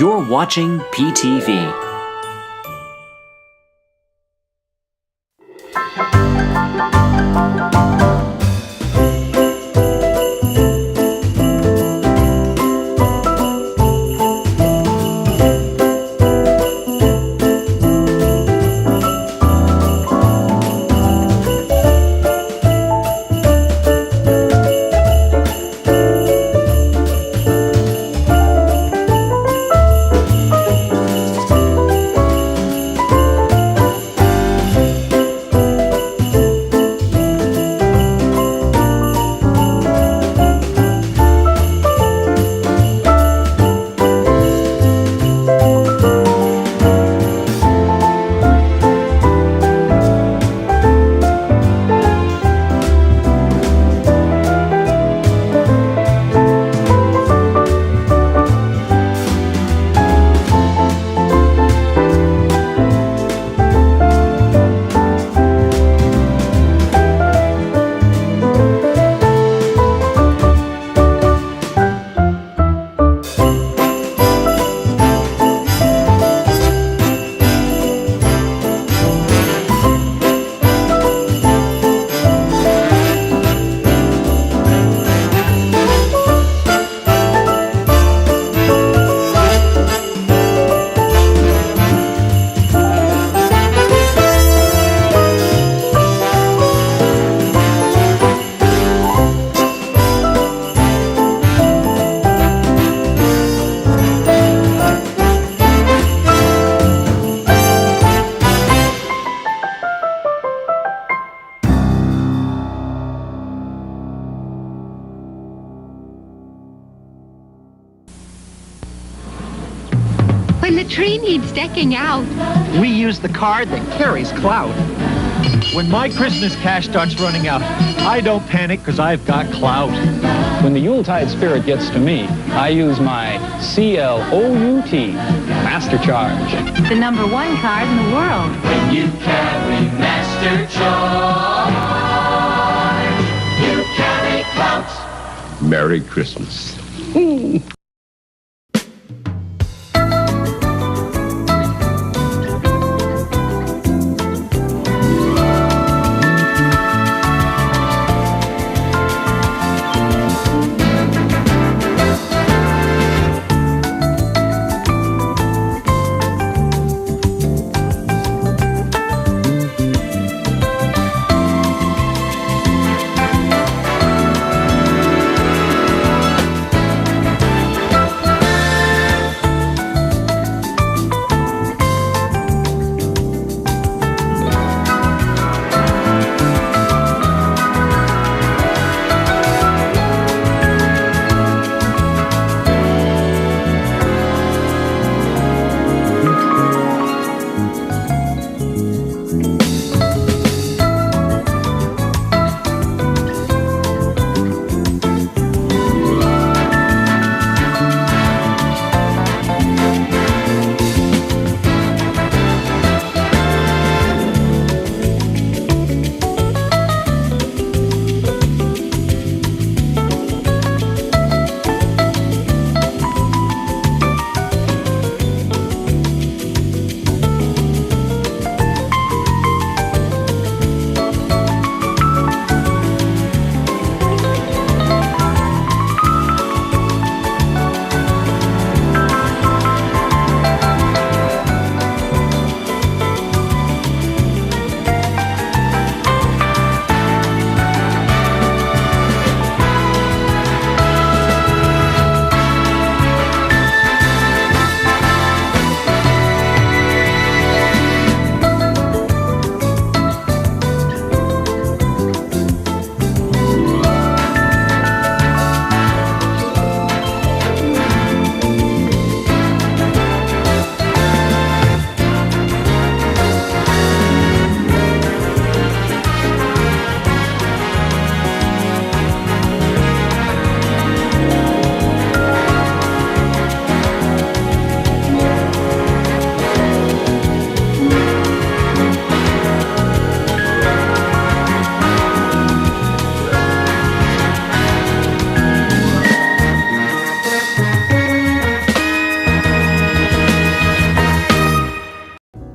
You're watching PTV. When the tree needs decking out, we use the card that carries clout. When my Christmas cash starts running out, I don't panic because I've got clout. When the Yuletide spirit gets to me, I use my CLOUT, Master Charge. the #1 card in the world. When you carry Master Charge, you carry clout. Merry Christmas.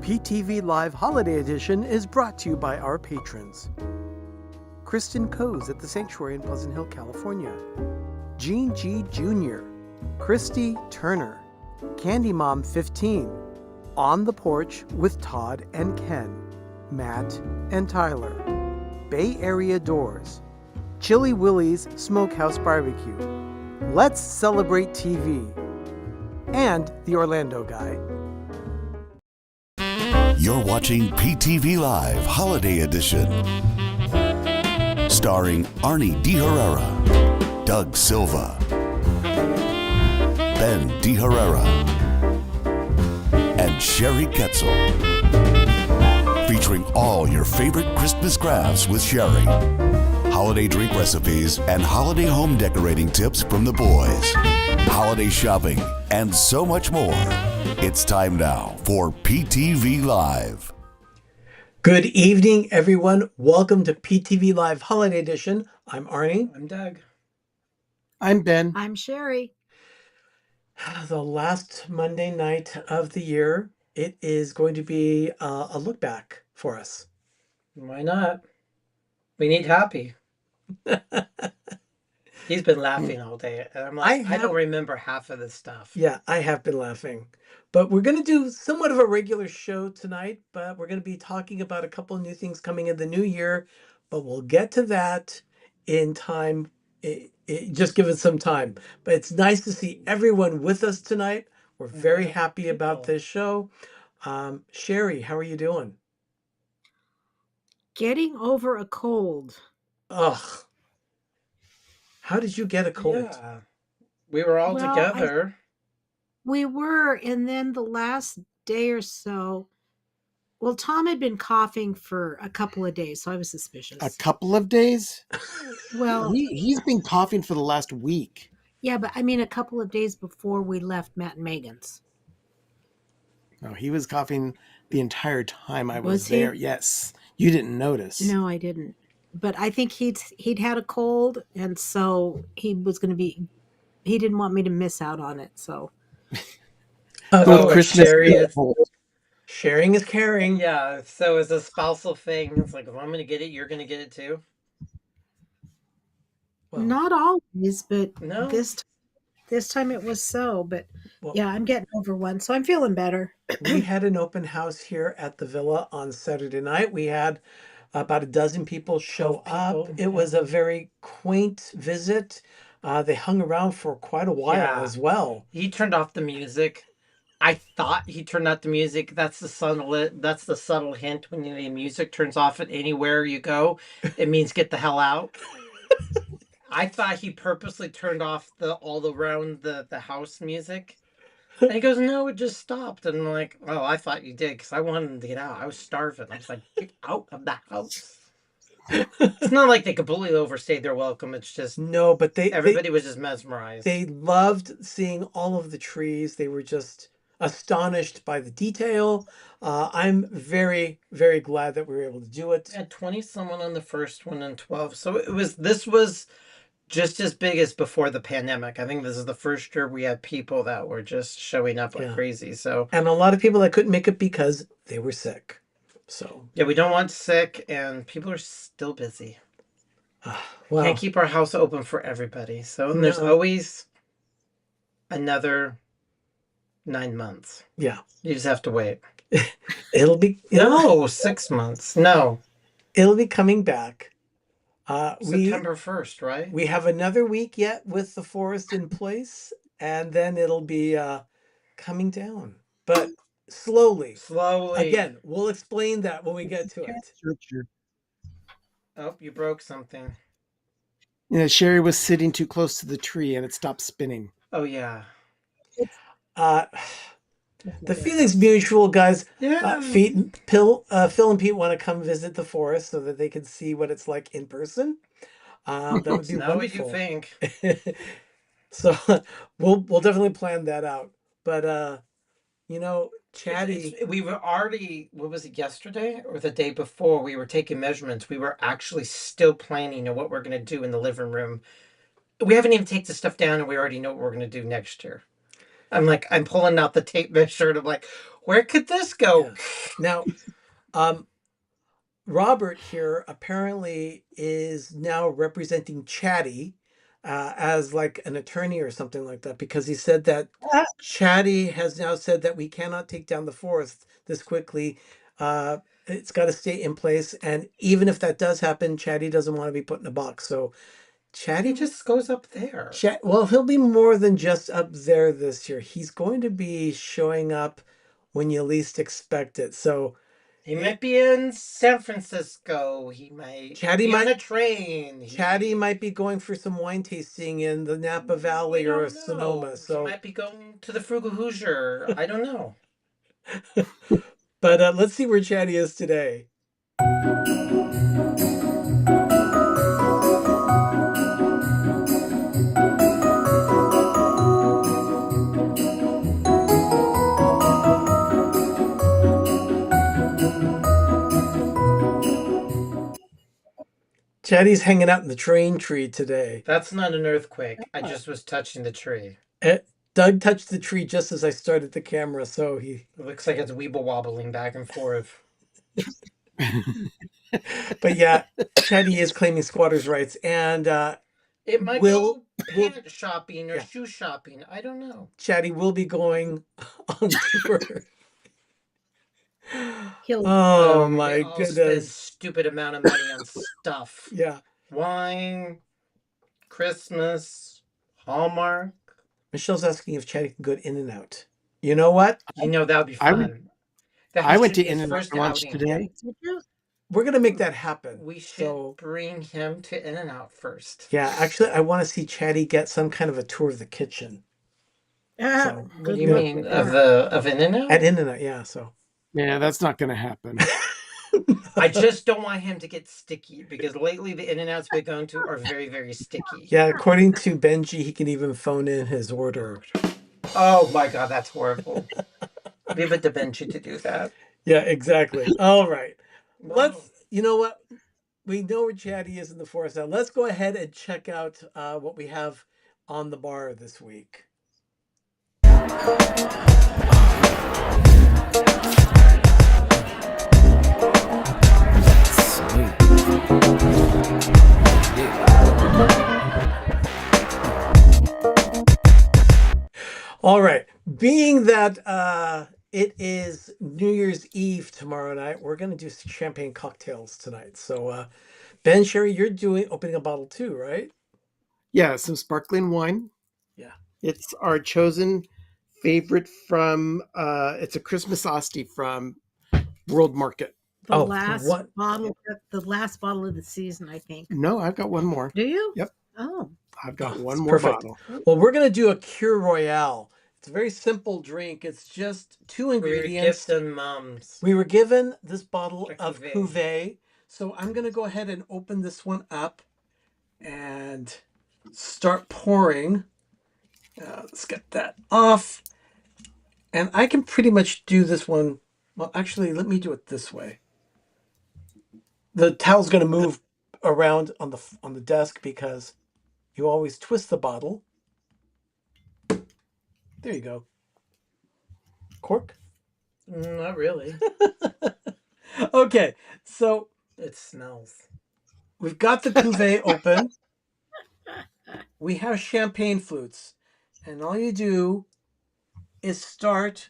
PTV Live Holiday Edition is brought to you by our patrons. Kristin Kohs at the Sanctuary in Pleasant Hill, California. Gene G. Jr. Christi Turner. CandyMom 15. On the Porch with Todd and Ken. Matt and Tyler. Bay Area Doors. Chili Willy's Smokehouse Barbecue. Let's Celebrate TV. And the Orlando Guy. You're watching PTV Live Holiday Edition. Starring Arnie D. Herrera, Doug Silva, Ben D. Herrera, and Sherry Ketzel. Featuring all your favorite Christmas crafts with Sherry, holiday drink recipes, and holiday home decorating tips from the boys, holiday shopping, and so much more. It's time now for PTV Live. Good evening, everyone. Welcome to PTV Live Holiday Edition. I'm Arnie. I'm Doug. I'm Ben. I'm Sherry. The last Monday night of the year, it is going to be a look back for us. Why not? We need happy. He's been laughing all day. And I'm like, I don't remember half of this stuff. Yeah, I have been laughing. But we're going to do somewhat of a regular show tonight, but we're going to be talking about a couple of new things coming in the new year, but we'll get to that in time. Just give it some time. But it's nice to see everyone with us tonight. We're very happy about this show. Sherry, how are you doing? Getting over a cold. Ugh. How did you get a cold? Yeah. We were all together. We were, and then the last day or so, well, Tom had been coughing for a couple of days, so I was suspicious. A couple of days? Well, he's been coughing for the last week. Yeah, but I mean a couple of days before we left Matt and Megan's. No, he was coughing the entire time I was he? there. Yes. You didn't notice. No, I didn't. But I think he'd had a cold, and so he didn't want me to miss out on it, so. Christmas sharing is caring. Yeah, so it's a spousal thing. It's like, if I'm going to get it, you're going to get it too. Well, not always, but no. This time it was so. But yeah, I'm getting over one, so I'm feeling better. We had an open house here at the villa on Saturday night. We had about a dozen people show up. It was a very quaint visit. They hung around for quite a while as well. He turned off the music. I thought he turned off the music. That's the subtle hint when the music turns off at anywhere you go. It means get the hell out. I thought he purposely turned off all around the house music. And he goes, no, it just stopped. And I'm like, oh, I thought you did because I wanted him to get out. I was starving. I was like, get out of the house. It's not like they completely overstayed their welcome. It's just but everybody was just mesmerized. They loved seeing all of the trees. They were just astonished by the detail. I'm very, very glad that we were able to do it. We had 20 someone on the first one and 12. So this was just as big as before the pandemic. I think this is the first year we had people that were just showing up like crazy. So, and a lot of people that couldn't make it because they were sick. So yeah, we don't want sick, and people are still busy. Can't keep our house open for everybody. So there's always another 9 months. Yeah, you just have to wait. It'll be 6 months. No, it'll be coming back. September 1st, right? We have another week yet with the forest in place, and then it'll be coming down. But slowly. Again, we'll explain that when we get to it. Oh, you broke something. Sherry was sitting too close to the tree, and it stopped spinning. Oh, yeah. The feeling's mutual, guys. Yeah. Phil and Pete want to come visit the forest so that they can see what it's like in person. That would be wonderful. What do you think? So we'll definitely plan that out. But Chatty, we were already, what was it, yesterday or the day before? We were taking measurements. We were actually still planning on what we're going to do in the living room. We haven't even taken the stuff down, and we already know what we're going to do next year. I'm pulling out the tape measure and I'm like, where could this go? Now, Robert here apparently is now representing Chatty as like an attorney or something like that, because he said that Chatty has now said that we cannot take down the forest this quickly. It's got to stay in place, and even if that does happen, Chatty doesn't want to be put in a box. So Chatty He just goes up there. well, he'll be more than just up there this year. He's going to be showing up when you least expect it. So he might be in San Francisco. He might Chatty be might on a train. Chatty might be going for some wine tasting in the Napa Valley or Sonoma. So he might be going to the Frugal Hoosier. I don't know. But let's see where Chatty is today. Chatty's hanging out in the train tree today. That's not an earthquake. I just was touching the tree. Doug touched the tree just as I started the camera, so he... It looks like it's weeble wobbling back and forth. But yeah, Chatty is claiming squatters' rights, and it might go pant shopping or shoe shopping. I don't know. Chatty will be going on tour. Oh my goodness! Spend stupid amount of money on stuff. Yeah, wine, Christmas, Hallmark. Michelle's asking if Chatty can go to In-N-Out. You know what? You know that would be fun. I went to In-N-Out for lunch today. We're gonna make that happen. We should bring him to In-N-Out first. Yeah, actually, I want to see Chatty get some kind of a tour of the kitchen. So, what do you mean of In-N-Out? At In-N-Out, yeah. So. Yeah, that's not going to happen. I just don't want him to get sticky, because lately the In-N-Outs we're going to are very, very sticky. Yeah, according to Benji, he can even phone in his order. Oh my God, that's horrible. Leave it to Benji to do that. Yeah, exactly. All right. You know what? We know where Chatty is in the forest now. Let's go ahead and check out what we have on the bar this week. All right. Being that it is New Year's Eve tomorrow night, we're going to do champagne cocktails tonight. So, Ben, Sherry, you're opening a bottle too, right? Yeah, some sparkling wine. Yeah. It's our chosen favorite from, it's a Christmas Asti from World Market. The last bottle of the season, I think. No, I've got one more. Do you? Yep. Oh. I've got one more bottle. Well, we're going to do a Cure Royale. It's a very simple drink. It's just 2 ingredients. We were given this bottle of Cuvée. So I'm going to go ahead and open this one up and start pouring. Let's get that off. And I can pretty much do this one. Well, actually, let me do it this way. The towel's going to move around on the desk because you always twist the bottle. There you go. Cork? Not really. Okay, so it smells. We've got the cuvee open. We have champagne flutes, and all you do is start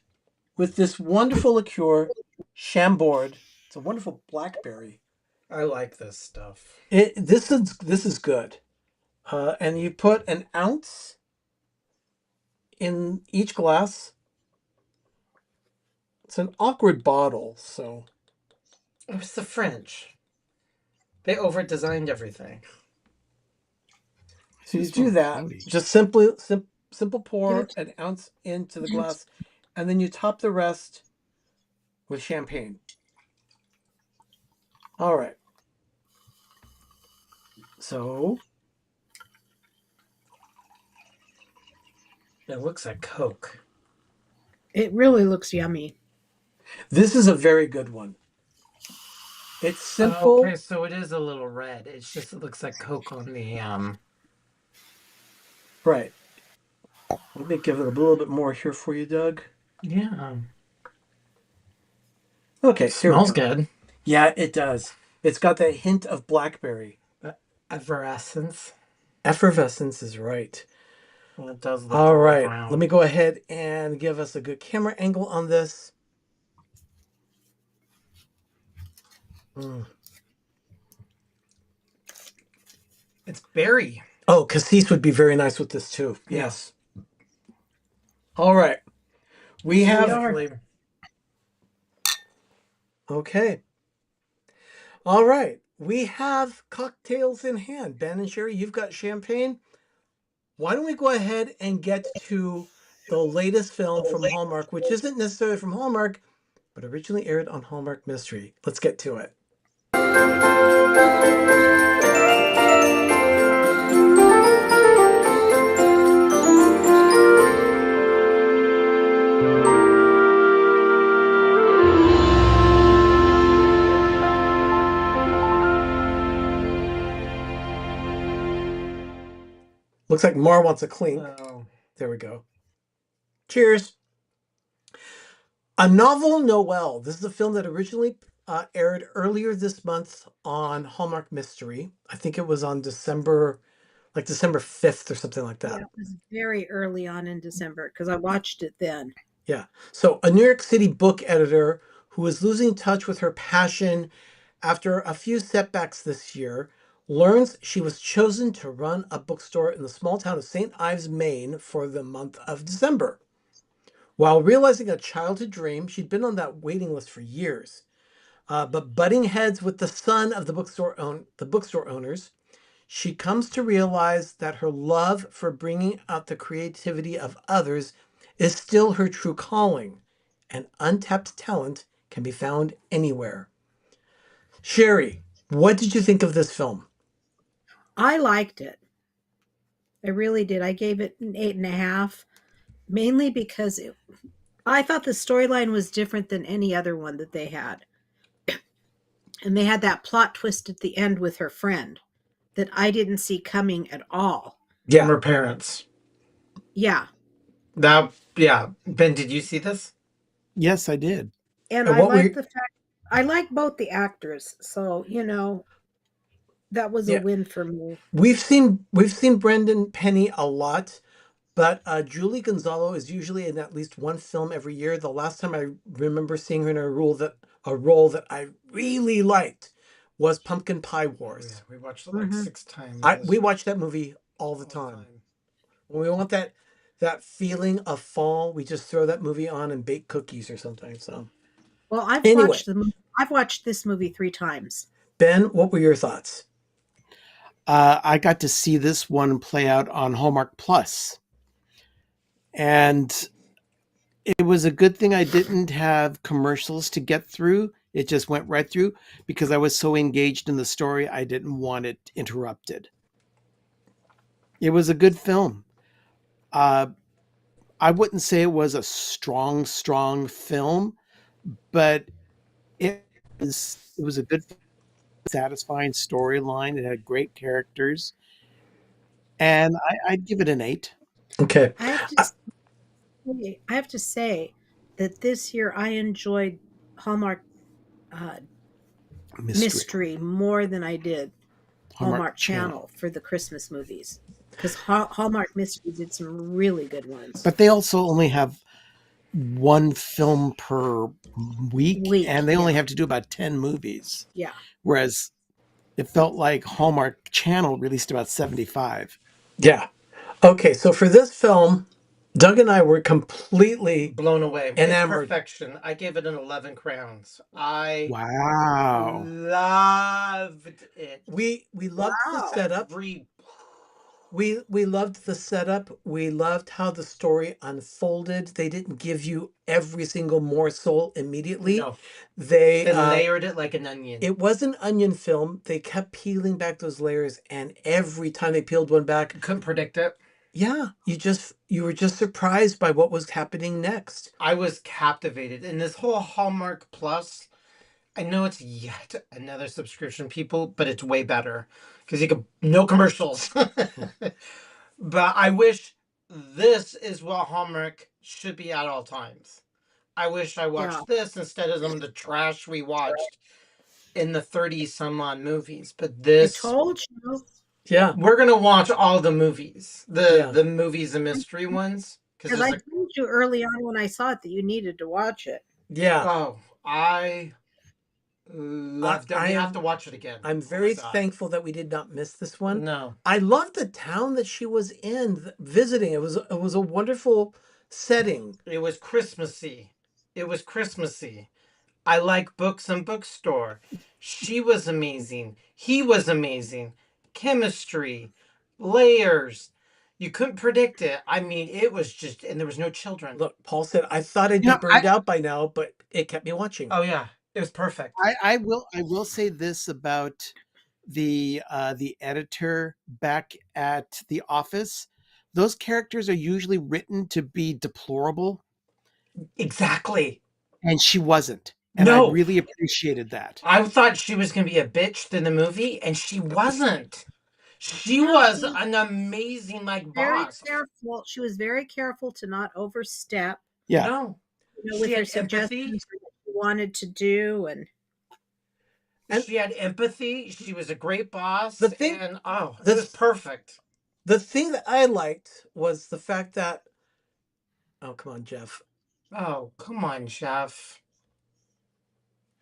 with this wonderful liqueur, Chambord. It's a wonderful blackberry. I like this stuff. This is good. And you put an ounce in each glass. It's an awkward bottle, so. It's the French. They over-designed everything. So you do that. Just simple pour an ounce into the glass, and then you top the rest with champagne. All right. So. It looks like Coke. It really looks yummy. This is a very good one. It's simple. Okay, so it is a little red. It looks like Coke on the Right. Let me give it a little bit more here for you, Doug. Yeah. Okay, Smells good. Yeah, it does. It's got that hint of blackberry. Effervescence. Effervescence is right. Well, it does look All right, brown. let me go ahead and give us a good camera angle on this. It's berry. Oh, cassis would be very nice with this too. Yes. All right. We have. Okay. All right. We have cocktails in hand. Ben and Sherry, you've got champagne. Why don't we go ahead and get to the latest film from Hallmark, which isn't necessarily from Hallmark, but originally aired on Hallmark Mystery. Let's get to it. Looks like Mar wants a clink. Oh. There we go. Cheers. A Novel Noel. This is a film that originally aired earlier this month on Hallmark Mystery. I think it was on December 5th or something like that. Yeah, it was very early on in December because I watched it then. Yeah. So a New York City book editor who is losing touch with her passion after a few setbacks this year learns she was chosen to run a bookstore in the small town of St. Ives, Maine for the month of December. While realizing a childhood dream, she'd been on that waiting list for years. But butting heads with the son of the bookstore owners, she comes to realize that her love for bringing out the creativity of others is still her true calling, and untapped talent can be found anywhere. Sherry, what did you think of this film? I liked it. I really did. I gave it an 8.5, mainly because I thought the storyline was different than any other one that they had. And they had that plot twist at the end with her friend that I didn't see coming at all. Yeah. From her parents. Yeah. Ben, did you see this? Yes, I did. And I like the fact I like both the actors, so that was a win for me. We've seen Brendan Penny a lot, but Julie Gonzalo is usually in at least one film every year. The last time I remember seeing her in a role that I really liked was Pumpkin Pie Wars. Yeah, we watched it like 6 times. We watch that movie all the time. When we want that feeling of fall, we just throw that movie on and bake cookies or something. So, well, I've watched this movie 3 times. Ben, what were your thoughts? I got to see this one play out on Hallmark Plus, and it was a good thing I didn't have commercials to get through. It just went right through because I was so engaged in the story. I didn't want it interrupted. It was a good film. I wouldn't say it was a strong film, but it was a good, satisfying storyline. It had great characters, and I'd give it an 8. Okay. I have to say that this year I enjoyed Hallmark Mystery more than I did Hallmark Channel for the Christmas movies, because Hallmark Mystery did some really good ones. But they also only have one film per week and they only have to do about 10 movies. Yeah. Whereas it felt like Hallmark Channel released about 75. Yeah. Okay, so for this film, Doug and I were completely blown away. Enamored. It's perfection. I gave it an 11 crowns. I loved it. We loved the setup. We loved the setup. We loved how the story unfolded. They didn't give you every single morsel immediately. No. They layered it like an onion. It was an onion film. They kept peeling back those layers, and every time they peeled one back, couldn't predict it. Yeah, you were just surprised by what was happening next. I was captivated. And this whole Hallmark Plus, I know it's yet another subscription, people, but it's way better because you can no commercials. But I wish this is what Hallmark should be at all times. I wish I watched this instead of some of the trash we watched in the 30 some odd movies. But this, I told you. Yeah. We're gonna watch all the movies, the movies, the mystery ones. Because I told you early on when I saw it that you needed to watch it. Yeah. Oh, I loved it. We have to watch it again. I'm very thankful that we did not miss this one. No. I loved the town that she was in visiting. It was a wonderful setting. It was Christmassy. I like books and bookstore. She was amazing. He was amazing. Chemistry, layers. You couldn't predict it. I mean, it was just, and there was no children. Look, Paul said, I thought I'd be burned out by now, but it kept me watching. Oh yeah, it was perfect. I will say this about the editor back at the office. Those characters are usually written to be deplorable. Exactly. And she wasn't. And I really appreciated that. I thought she was going to be a bitch in the movie, and she wasn't. She was an amazing boss. Careful. She was very careful to not overstep. Yeah. No. With her suggestions for what she wanted to do, and she had empathy. She was a great boss. The thing, it was perfect. The thing that I liked was the fact that, oh, come on, Jeff. Oh, come on, Jeff.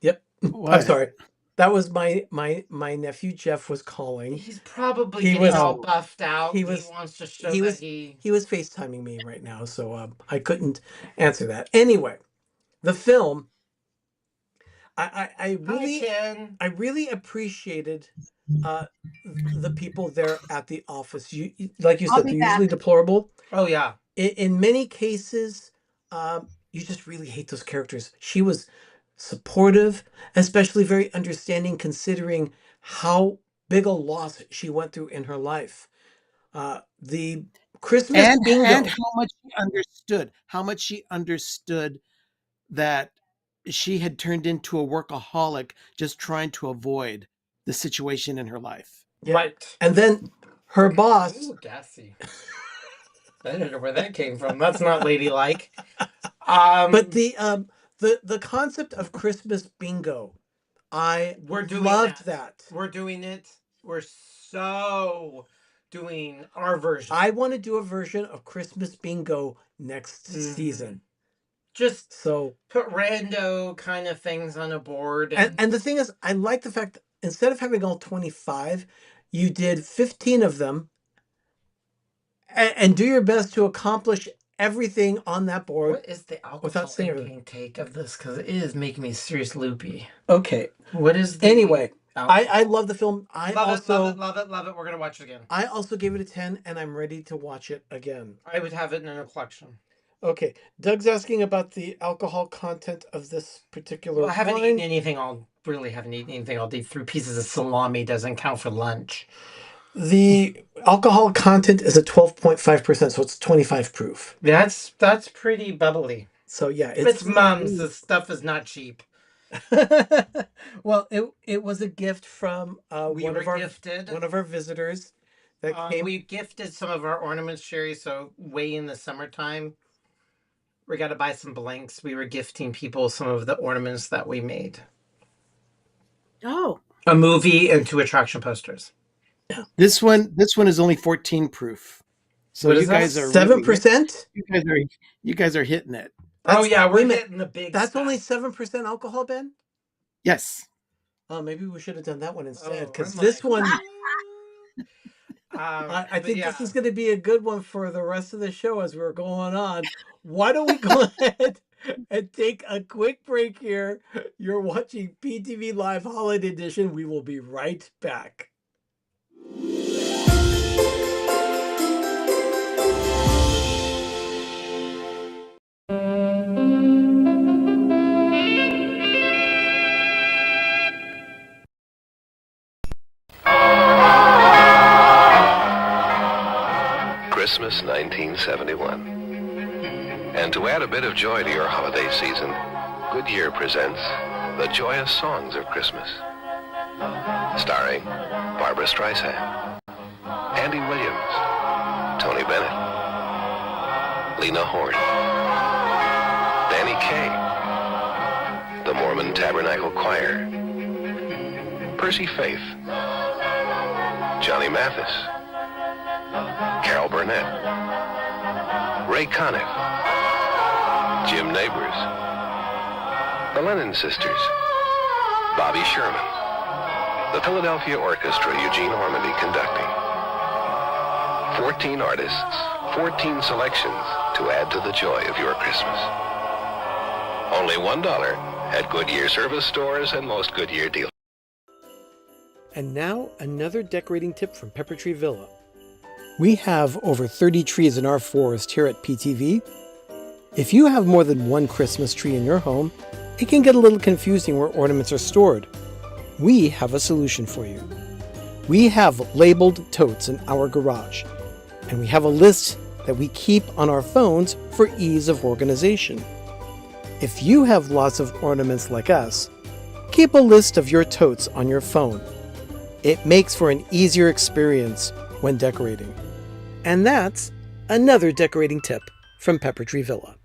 Yep. What? I'm sorry. That was my nephew Jeff was calling. He's probably getting all buffed out. He wants to show he was FaceTiming me right now, so I couldn't answer that. Anyway, the film. I really appreciated the people there at the office. You like you said, they're usually deplorable. Oh yeah. In many cases, you just really hate those characters. She was supportive, especially very understanding, considering how big a loss she went through in her life. The Christmas bingo, and how much she understood that she had turned into a workaholic just trying to avoid the situation in her life. Yeah. Right. And then her boss. Ooh, gassy. I don't know where that came from. That's not ladylike. But the concept of Christmas bingo, loved that. We're doing it. We're so doing our version. I want to do a version of Christmas bingo next season. Just so put rando kind of things on a board. And the thing is, I like the fact that instead of having all 25, you did 15 of them and do your best to accomplish everything on that board. What is the alcohol intake of this? Because it is making me serious loopy. Okay. What is the Anyway, I love the film. Love it. We're going to watch it again. I also gave it a 10, and I'm ready to watch it again. I would have it in a collection. Okay. Doug's asking about the alcohol content of this particular wine. I haven't eaten anything. I'll eat anything. I'll eat 3 pieces of salami. Doesn't count for lunch. The alcohol content is at 12.5%, so it's 25 proof. That's pretty bubbly. So yeah, it's Mom's. This stuff is not cheap. Well, it was a gift from one of our visitors that came. We gifted some of our ornaments, Sherry. So way in the summertime, we got to buy some blanks. We were gifting people some of the ornaments that we made. Oh, a movie and 2 attraction posters. Yeah. This one is only 14 proof. So you guys are 7%. You guys are hitting it. We're hitting the big. That's stuff. Only 7% alcohol, Ben. Yes. Oh, maybe we should have done that one instead because this one. I think this is going to be a good one for the rest of the show as we're going on. Why don't we go ahead and take a quick break here? You're watching PTV Live Holiday Edition. We will be right back. Christmas 1971. And to add a bit of joy to your holiday season, Goodyear presents The Joyous Songs of Christmas. Starring Barbra Streisand, Andy Williams, Tony Bennett, Lena Horne, Danny Kaye, the Mormon Tabernacle Choir, Percy Faith, Johnny Mathis, Carol Burnett, Ray Conniff, Jim Neighbors, the Lennon Sisters, Bobby Sherman, the Philadelphia Orchestra, Eugene Ormandy conducting. 14 artists, 14 selections to add to the joy of your Christmas. Only $1 at Goodyear service stores and most Goodyear dealers. And now, another decorating tip from Pepper Tree Villa. We have over 30 trees in our forest here at PTV. If you have more than one Christmas tree in your home, it can get a little confusing where ornaments are stored. We have a solution for you. We have labeled totes in our garage, and we have a list that we keep on our phones for ease of organization. If you have lots of ornaments like us, keep a list of your totes on your phone. It makes for an easier experience when decorating. And that's another decorating tip from Pepper Tree Villa.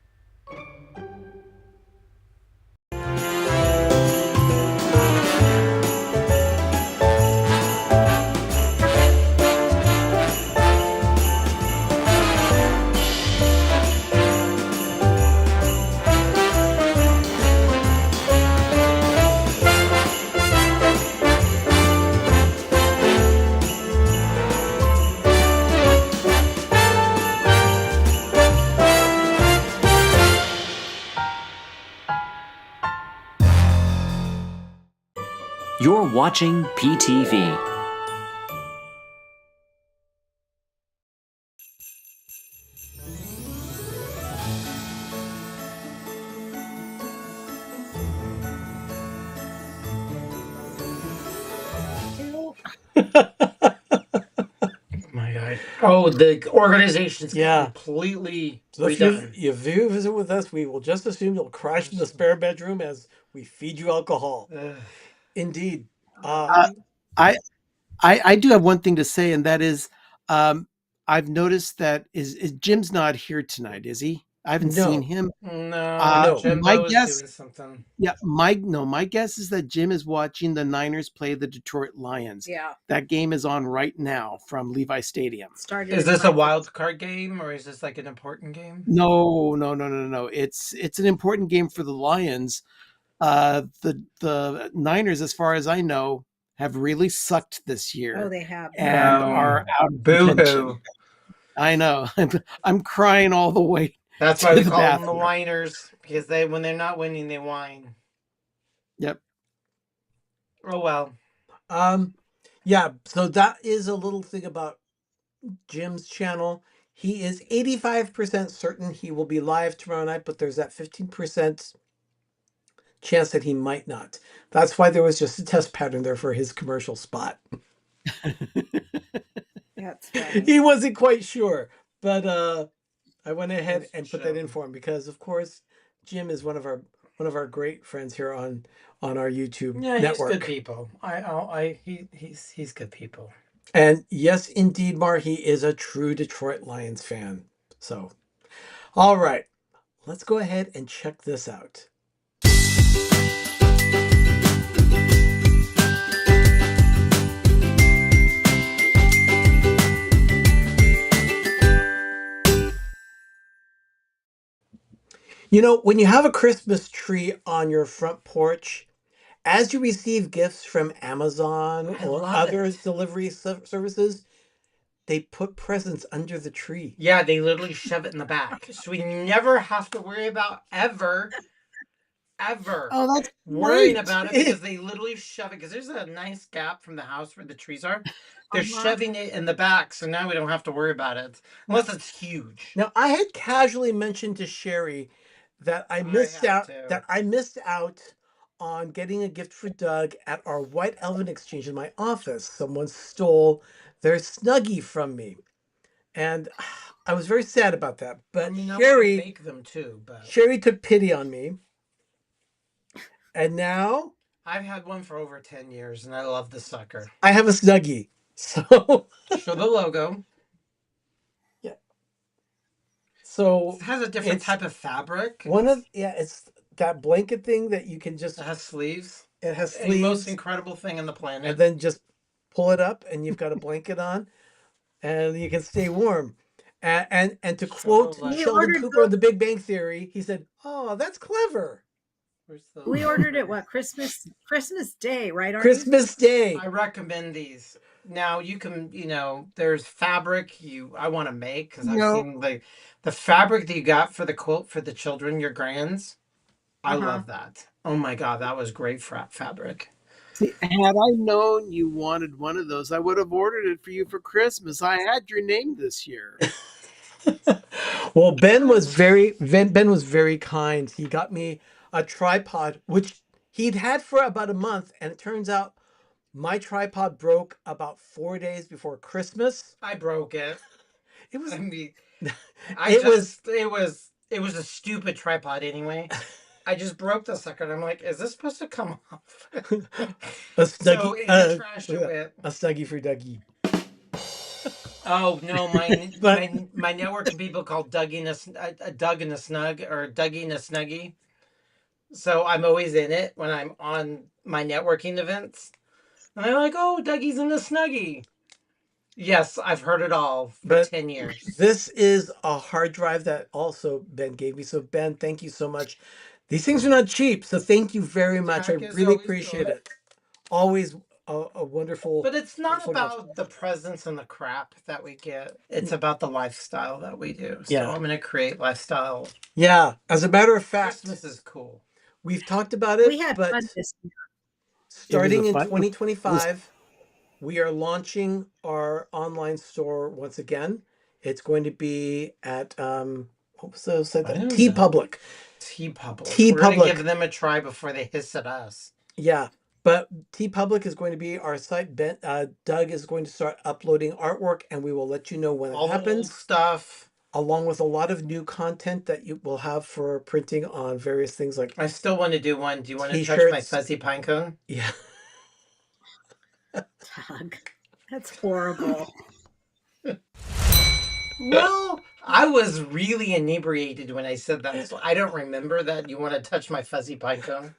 You're watching PTV. My God. Oh, the organization's Yeah. completely So if redone. you visit with us, we will just assume you'll crash in the spare bedroom as we feed you alcohol. Indeed. I do have one thing to say, and that is, I've noticed that is Jim's not here tonight, is he? I haven't seen him. No, My Jimbo's guess, doing something. yeah, my guess is that Jim is watching the Niners play the Detroit Lions. Yeah. That game is on right now from Levi Stadium. Is this a wild card game or is this like an important game? No. It's an important game for the Lions. The Niners, as far as I know, have really sucked this year. Oh, they have. And are out of contention. I know. I'm crying all the way. That's to why we the call them the bathroom. whiners, because when they're not winning, they whine. Yep. Oh well. Yeah, so that is a little thing about Jim's channel. He is 85% certain he will be live tomorrow night, but there's that 15% chance that he might not. That's why there was just a test pattern there for his commercial spot. That's funny. He wasn't quite sure, but I went ahead and put that in for him because, of course, Jim is one of our great friends here on our YouTube network. He's good people. He's good people. And yes, indeed, Mar, he is a true Detroit Lions fan. So, all right, let's go ahead and check this out. You know, when you have a Christmas tree on your front porch, as you receive gifts from Amazon or other delivery services, they put presents under the tree. Yeah, they literally shove it in the back. So we never have to worry about ever Oh, that's worrying great. about it because they literally shove it. Because there's a nice gap from the house where the trees are. They're shoving it in the back, so now we don't have to worry about it. Unless it's huge. Now, I had casually mentioned to Sherry that I missed out on getting a gift for Doug at our White Elephant Exchange in my office. Someone stole their Snuggie from me. And I was very sad about that. But Sherry make them too, but Sherry took pity on me. And now I've had one for over 10 years and I love the sucker. I have a Snuggie. So show the logo. Yeah. So It has a different it's type of fabric. it's that blanket thing that you can just. It has sleeves. It has The most sleeves, incredible thing on the planet. and then just pull it up, and you've got a blanket on, and you can stay warm. And to quote like- We Sheldon ordered Cooper of The Big Bang Theory, he said, "Oh, that's clever." We ordered it Christmas Day, right, Arnie? Christmas Day. I recommend these. Now you can, there's fabric I want to make because I've seen the fabric that you got for the quilt for the children, your grands. I love that. Oh my God, that was great fabric. See, had I known you wanted one of those, I would have ordered it for you for Christmas. I had your name this year. Well, Ben was very kind. He got me a tripod, which he'd had for about a month, and it turns out my tripod broke about 4 days before Christmas. I broke it. It was. I mean, it was a stupid tripod anyway. I just broke the sucker, and I'm like, is this supposed to come off? A snuggie, So in the trash it went. A snuggie for Dougie. Oh no, my networking people call Doug in a snug or Dougie in a snuggie. So I'm always in it when I'm on my networking events, and I'm like, oh, Dougie's in the snuggie. Yes, I've heard it all for 10 years. This is a hard drive that also Ben gave me. So Ben, thank you so much. These things are not cheap, so thank you very much. I really appreciate it. Always a wonderful. But it's not about the presents and the crap that we get. It's about the lifestyle that we do. So I'm going to create lifestyle. Yeah, as a matter of fact, Christmas is cool. We've talked about it. We had fun this year. Starting in 2025, we are launching our online store once again. It's going to be at what was the site? TeePublic. TeePublic. We're going to give them a try before they hiss at us. Yeah, but TeePublic is going to be our site. Doug is going to start uploading artwork, and we will let you know when it happens. Old stuff, along with a lot of new content that you will have for printing on various things like. I still want to do one. Do you want to touch my fuzzy pine cone? Yeah. Doug, that's horrible. Well, I was really inebriated when I said that, so I don't remember that. You want to touch my fuzzy pine cone?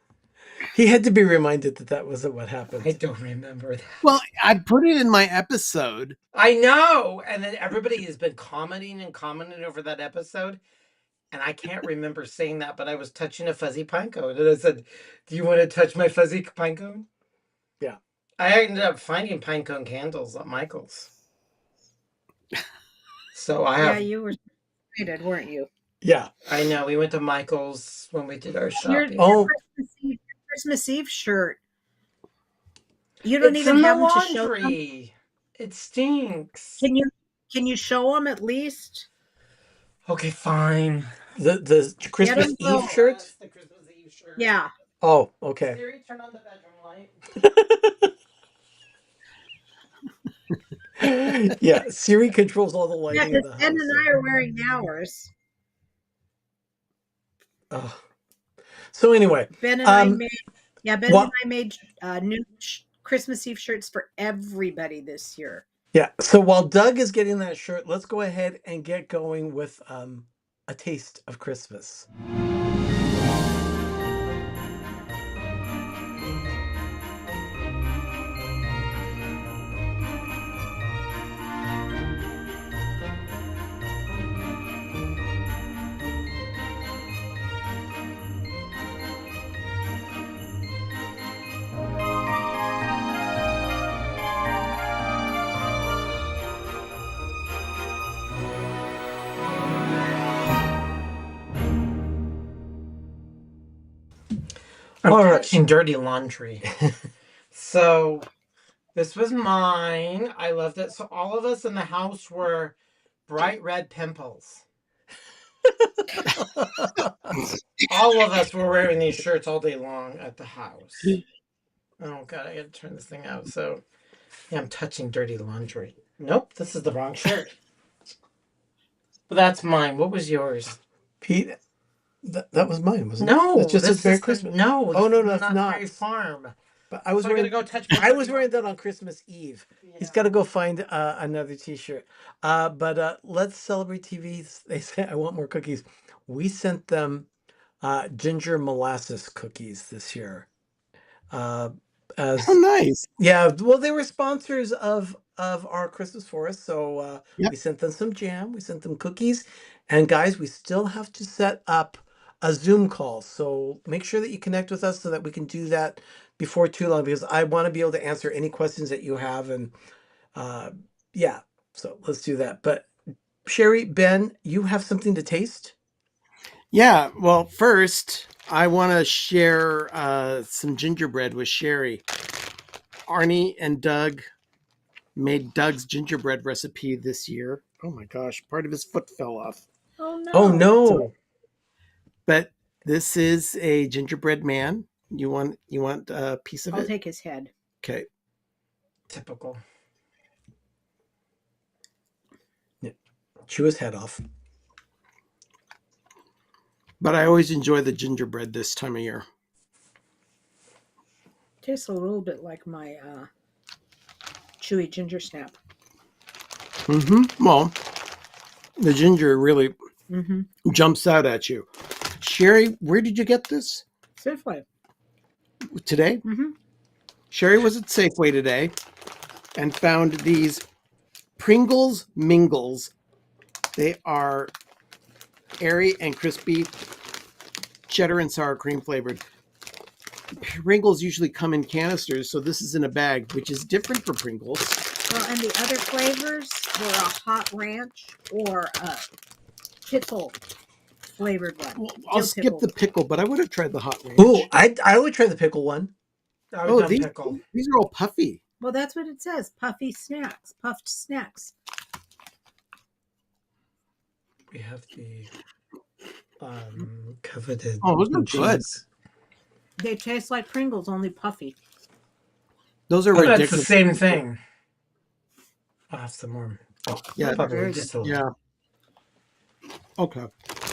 He had to be reminded that wasn't what happened. I don't remember that. Well, I put it in my episode. I know, and then everybody has been commenting over that episode, and I can't remember saying that, but I was touching a fuzzy pine cone, and I said, "Do you want to touch my fuzzy pine cone?" Yeah. I ended up finding pine cone candles at Michael's. So Yeah, you were excited, weren't you? Yeah. I know. We went to Michael's when we did our shopping. Your Christmas Eve shirt. You don't even have them to show them. It stinks. Can you show them at least? Okay, fine. The Christmas Eve shirt? The Christmas Eve shirt. Yeah. Oh, okay. Siri, turn on the bedroom light. Yeah, Siri controls all the lighting in the house. Ben and I are wearing ours. So anyway, Ben and I made new Christmas Eve shirts for everybody this year. Yeah. So while Doug is getting that shirt, let's go ahead and get going with a taste of Christmas. I'm touching dirty laundry. So this was mine. I loved it. So all of us in the house were bright red pimples. All of us were wearing these shirts all day long at the house. Oh God, I gotta turn this thing out. So yeah, I'm touching dirty laundry. Nope, this is the wrong shirt. But that's mine. What was yours? Pete, that was mine, wasn't No, it? That's just a Merry Christmas. No. Oh, no, that's not. Farm. But I was So I wearing gotta go touch. I was wearing that on Christmas Eve. He's got to go find another T-shirt. But let's celebrate TV. They say I want more cookies. We sent them ginger molasses cookies this year. As Oh, nice. Yeah, well, they were sponsors of our Christmas forest, so Yep. we sent them some jam, we sent them cookies, and guys, we still have to set up a Zoom call. So make sure that you connect with us so that we can do that before too long, because I want to be able to answer any questions that you have, and yeah, so let's do that. But Sherry, Ben, you have something to taste? Yeah. Well, first, I want to share some gingerbread with Sherry. Arnie and Doug made Doug's gingerbread recipe this year. Oh my gosh, part of his foot fell off. Oh no. Oh no. So, but this is a gingerbread man. You want a piece of I'll it? take his head. Okay. Typical. Yeah. Chew his head off. But I always enjoy the gingerbread this time of year. Tastes a little bit like my chewy ginger snap. Mm-hmm. Well, the ginger really jumps out at you. Sherry, where did you get this? Safeway. Today? Mm-hmm. Sherry was at Safeway today and found these Pringles Mingles. They are airy and crispy, cheddar and sour cream flavored. Pringles usually come in canisters, so this is in a bag, which is different for Pringles. Well, and the other flavors were a hot ranch or a pickle flavored one. Well, I'll skip the pickle, but I would have tried the hot ranch. Ooh, I would try the pickle one. Oh, these are all puffy. Well, that's what it says. Puffy snacks. Puffed snacks. We have the coveted. Oh, those are good. They taste like Pringles, only puffy. Those are That's ridiculous. the same thing. I'll have some more. Yeah, Probably just a little. yeah. Okay.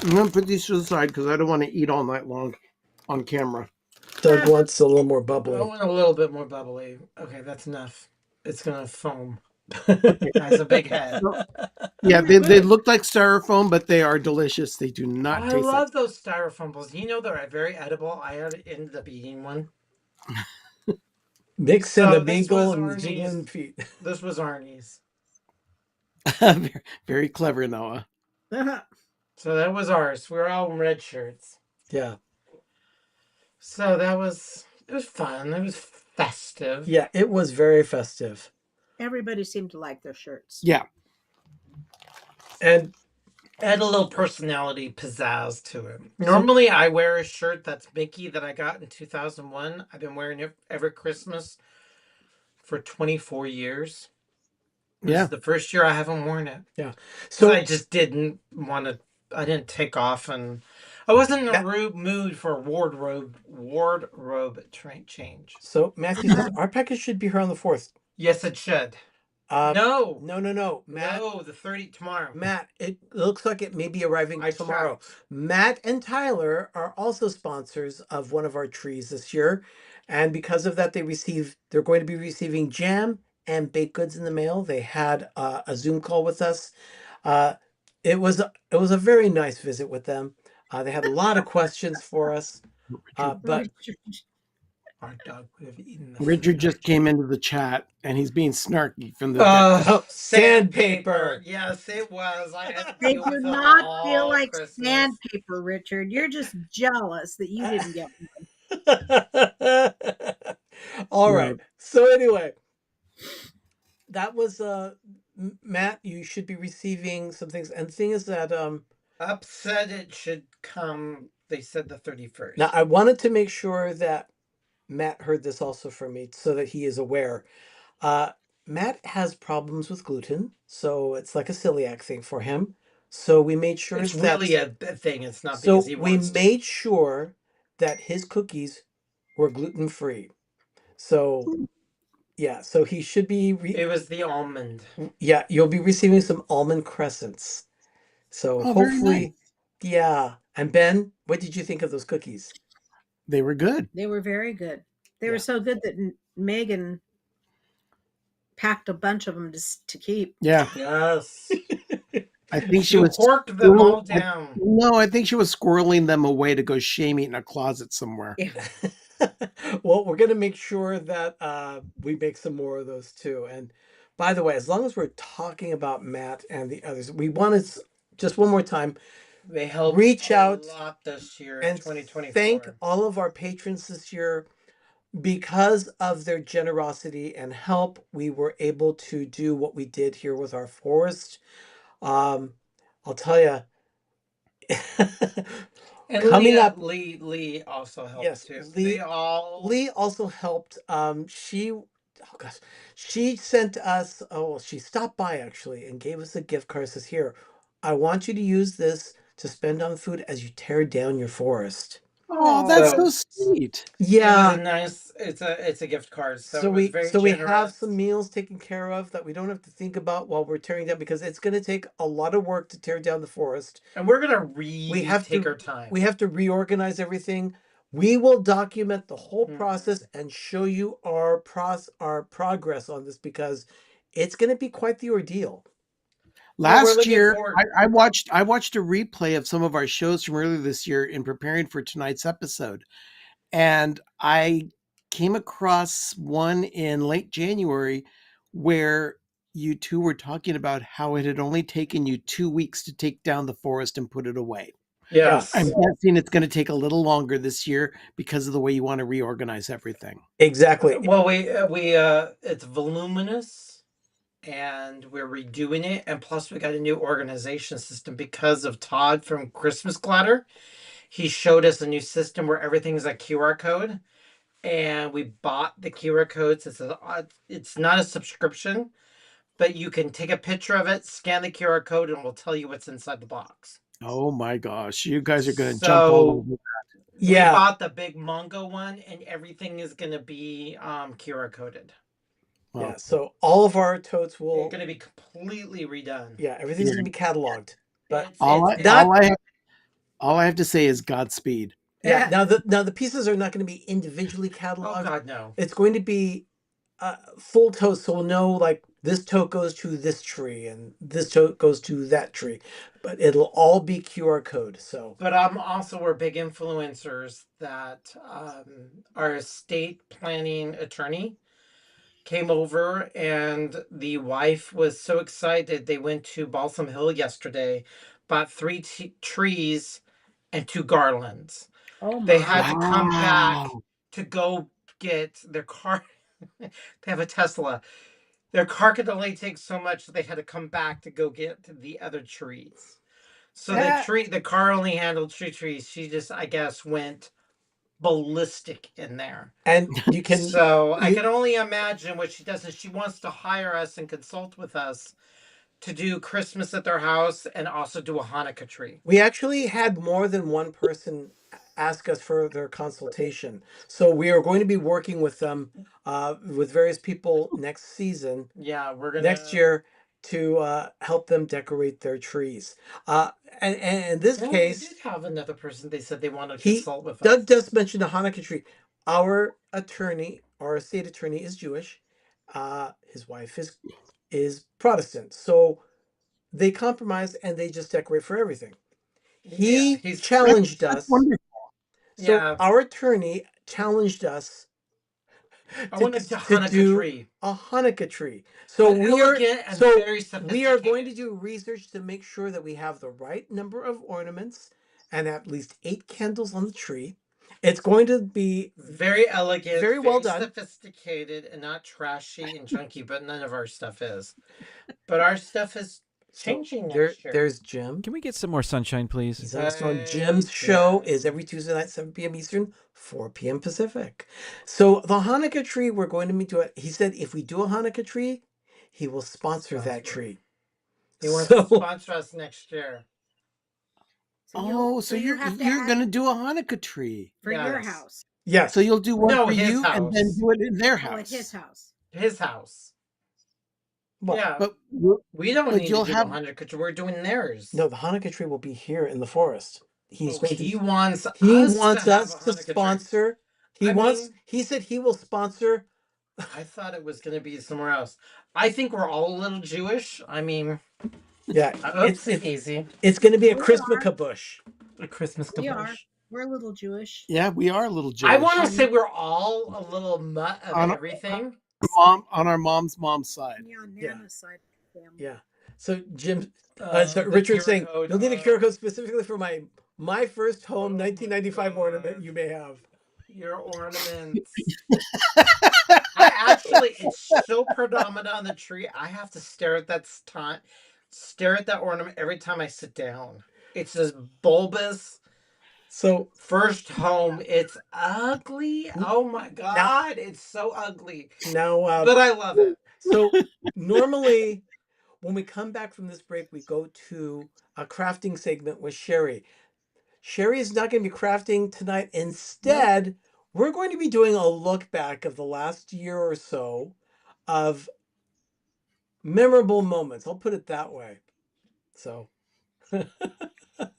I'm going to put these to the side because I don't want to eat all night long on camera. Doug wants a little more bubbly. I want a little bit more bubbly. Okay, that's enough. It's gonna foam. It has a big head. Yeah, they look like styrofoam, but they are delicious. They do not I taste love those styrofoam balls. You know they're very edible. I ended up eating one. Mix in the bagel and the Arnie's. jiggling feet. This was Arnie's. like very clever, Noah. So that was ours. We were all in red shirts. Yeah. So it was fun. It was festive. Yeah, it was very festive. Everybody seemed to like their shirts. Yeah. And add a little personality pizzazz to it. Normally, I wear a shirt that's Mickey that I got in 2001. I've been wearing it every Christmas for 24 years. This is the first year I haven't worn it. Yeah. So I just didn't want to, I didn't take off, and I wasn't in a mood for a wardrobe change. So Matthew says our package should be here on the 4th. Yes, it should. No, Matt. No, the 30th tomorrow. Matt, it looks like it may be arriving tomorrow. Matt and Tyler are also sponsors of one of our trees this year, and because of that, they're going to be receiving jam and baked goods in the mail. They had a Zoom call with us. It was a very nice visit with them. They had a lot of questions for us, but our dog would have eaten the Richard just came into the chat and he's being snarky from the sandpaper. Yes, it was. I had to They deal do with it not all feel like Christmas. sandpaper, Richard. You're just jealous that you didn't get one. All right. So anyway, that was Matt. You should be receiving some things, and the thing is that Upset it should come. They said the 31st. Now I wanted to make sure that Matt heard this also from me so that he is aware. Matt has problems with gluten, so it's like a celiac thing for him. So we made sure It's that really a thing. It's not so because he we wants to. made sure that his cookies were gluten free. So yeah, so he should be. It was the almond. Yeah, you'll be receiving some almond crescents. So hopefully, yeah. And Ben, what did you think of those cookies? They were good. They were very good. They were so good that Megan packed a bunch of them to keep. Yeah. Yes. I think she You was corked them all down. No, I think she was squirreling them away to go shame eat in a closet somewhere. Yeah. Well, we're going to make sure that we make some more of those too. And by the way, as long as we're talking about Matt and the others, we want to just one more time They helped reach out a lot this year, and 2024. thank all of our patrons this year. Because of their generosity and help, we were able to do what we did here with our forest. I'll tell you. And coming up, Lee also helped yes, too. Lee also helped. She sent us. Oh, she stopped by actually and gave us a gift card. Says, "Here, I want you to use this to spend on food as you tear down your forest." Oh, that's so sweet. Yeah, It was a nice. It's a gift card. So, so it was very we generous. have some meals taken care of that we don't have to think about while we're tearing down, because it's going to take a lot of work to tear down the forest, and we're gonna take our time. We have to reorganize everything. We will document the whole process and show you our progress on this, because it's going to be quite the ordeal. Last year, I watched a replay of some of our shows from earlier this year in preparing for tonight's episode, and I came across one in late January where you two were talking about how it had only taken you 2 weeks to take down the forest and put it away. Yes. I'm guessing it's going to take a little longer this year because of the way you want to reorganize everything. Exactly. Well, it's voluminous, and we're redoing it, and plus we got a new organization system because of Todd from Christmas Clatter. He showed us a new system where everything's a QR code, and we bought the QR codes. It's not a subscription, but you can take a picture of it, scan the QR code, and it will tell you what's inside the box. Oh my gosh, you guys are going to jump all over that. Yeah. We bought the big Mongo one, and everything is going to be QR coded. Well, yeah, so all of our totes will... They're going to be completely redone. Yeah, everything's going to be cataloged. But all I have to say is Godspeed. Yeah. Now the pieces are not going to be individually cataloged. Oh God, no. It's going to be full totes, so we'll know like this tote goes to this tree and this tote goes to that tree, but it'll all be QR code. So, but we're big influencers that our estate planning attorney came over, and the wife was so excited. They went to Balsam Hill yesterday, bought 3 trees and 2 garlands. Oh my. They had to come back to go get their car. They have a Tesla. Their car could only take so much, so they had to come back to go get the other trees. So the car only handled 2 trees. She just, I guess, went ballistic in there. And you can... I can only imagine what she does is she wants to hire us and consult with us to do Christmas at their house and also do a Hanukkah tree. We actually had more than one person ask us for their consultation. So we are going to be working with them, with various people next season. Yeah, we're going next year to help them decorate their trees. And in this case, we did have another person. They said they want to consult with us. Doug does mention the Hanukkah tree. Our estate attorney is Jewish. His wife is Protestant. So they compromise and they just decorate for everything. He challenged us. Wonderful. So our attorney challenged us to do a Hanukkah tree. So we are going to do research to make sure that we have the right number of ornaments and at least 8 candles on the tree. It's going to be very elegant, very well done, sophisticated, and not trashy and junky. But none of our stuff is. But our stuff is changing next year. There's Jim. Can we get some more sunshine, please? He's also on Jim's show is every Tuesday night, 7 p.m. Eastern, 4 p.m. Pacific. So the Hanukkah tree, we're going to be doing. He said if we do a Hanukkah tree, he will sponsor that tree. He wants to sponsor us next year. So you're going to do a Hanukkah tree for your house. Yes. So you'll do one for you and then do it in their house. Oh, at his house. His house. Well, yeah, but we don't need to do the Hanukkah tree. We're doing theirs. No, the Hanukkah tree will be here in the forest. He wants us to sponsor He said he will sponsor. I thought it was going to be somewhere else. I think we're all a little Jewish. I mean, yeah, it's easy. It's going to be a Christmas kabush. A Christmas kabush. We're a little Jewish. Yeah, we are a little Jewish. I want to say we're all a little mutt of everything. On our mom's side. Yeah, on Nana's side of the family. Yeah. So Jim, so Richard's saying you'll need a QR code specifically for my first home 1995 ornament you may have. Your ornaments. It's so predominant on the tree. I have to stare at that ornament every time I sit down. It's this bulbous. So first home, it's ugly. Oh my God, it's so ugly. Now, but I love it. So normally, when we come back from this break, we go to a crafting segment with Sherry. Sherry is not going to be crafting tonight. Instead, we're going to be doing a look back of the last year or so of memorable moments. I'll put it that way. So.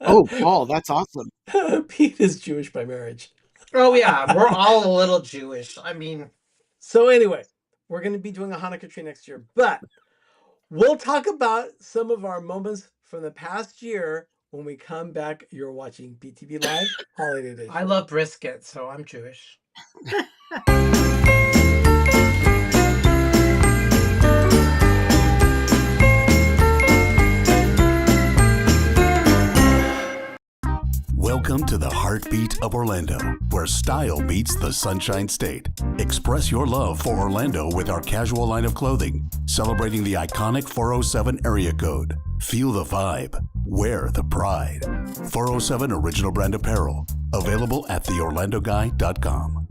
Oh, Paul, that's awesome. Pete is Jewish by marriage. Oh, yeah. We're all a little Jewish. I mean. So anyway, we're going to be doing a Hanukkah tree next year. But we'll talk about some of our moments from the past year when we come back. You're watching PTV Live Holiday Edition. I love brisket, so I'm Jewish. Welcome to the heartbeat of Orlando, where style meets the Sunshine State. Express your love for Orlando with our casual line of clothing, celebrating the iconic 407 area code. Feel the vibe. Wear the pride. 407 Original Brand Apparel. Available at theorlandoguy.com.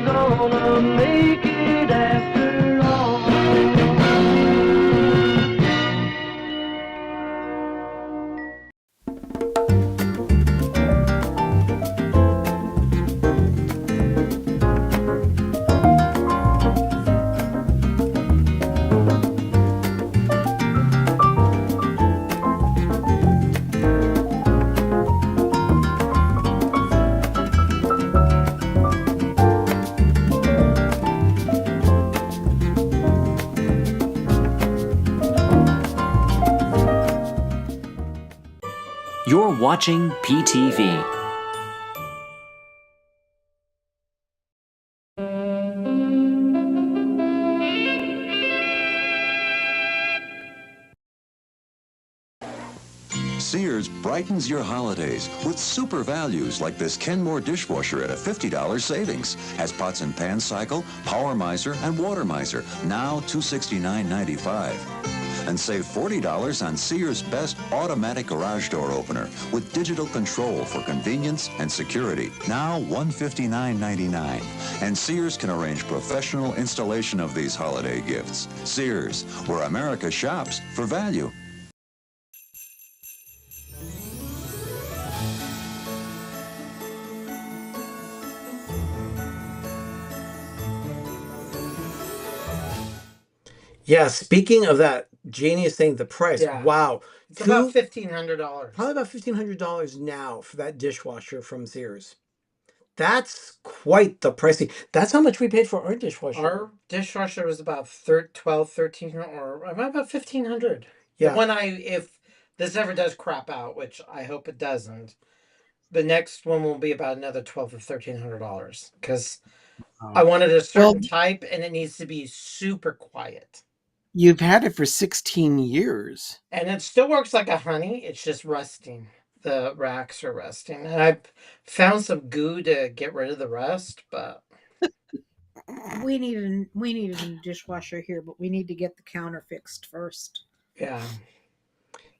Gonna make it after all. You're watching PTV. Sears brightens your holidays with super values like this Kenmore dishwasher at a $50 savings. Has pots and pan cycle, power miser, and water miser. Now $269.95. And save $40 on Sears' best automatic garage door opener with digital control for convenience and security. Now $159.99. And Sears can arrange professional installation of these holiday gifts. Sears, where America shops for value. Yeah, speaking of that, Janie is saying the price. Yeah. Wow. It's about $1,500. Probably about $1,500 now for that dishwasher from Sears. That's quite the pricing. That's how much we paid for our dishwasher. Our dishwasher was about 12, 13, or about $1,500. Yeah. If this ever does crap out, which I hope it doesn't, the next one will be about another $1,200 or $1,300 because I wanted a certain type and it needs to be super quiet. You've had it for 16 years. And it still works like a honey. It's just rusting. The racks are rusting. And I've found some goo to get rid of the rust, but we need a new dishwasher here, but we need to get the counter fixed first. Yeah.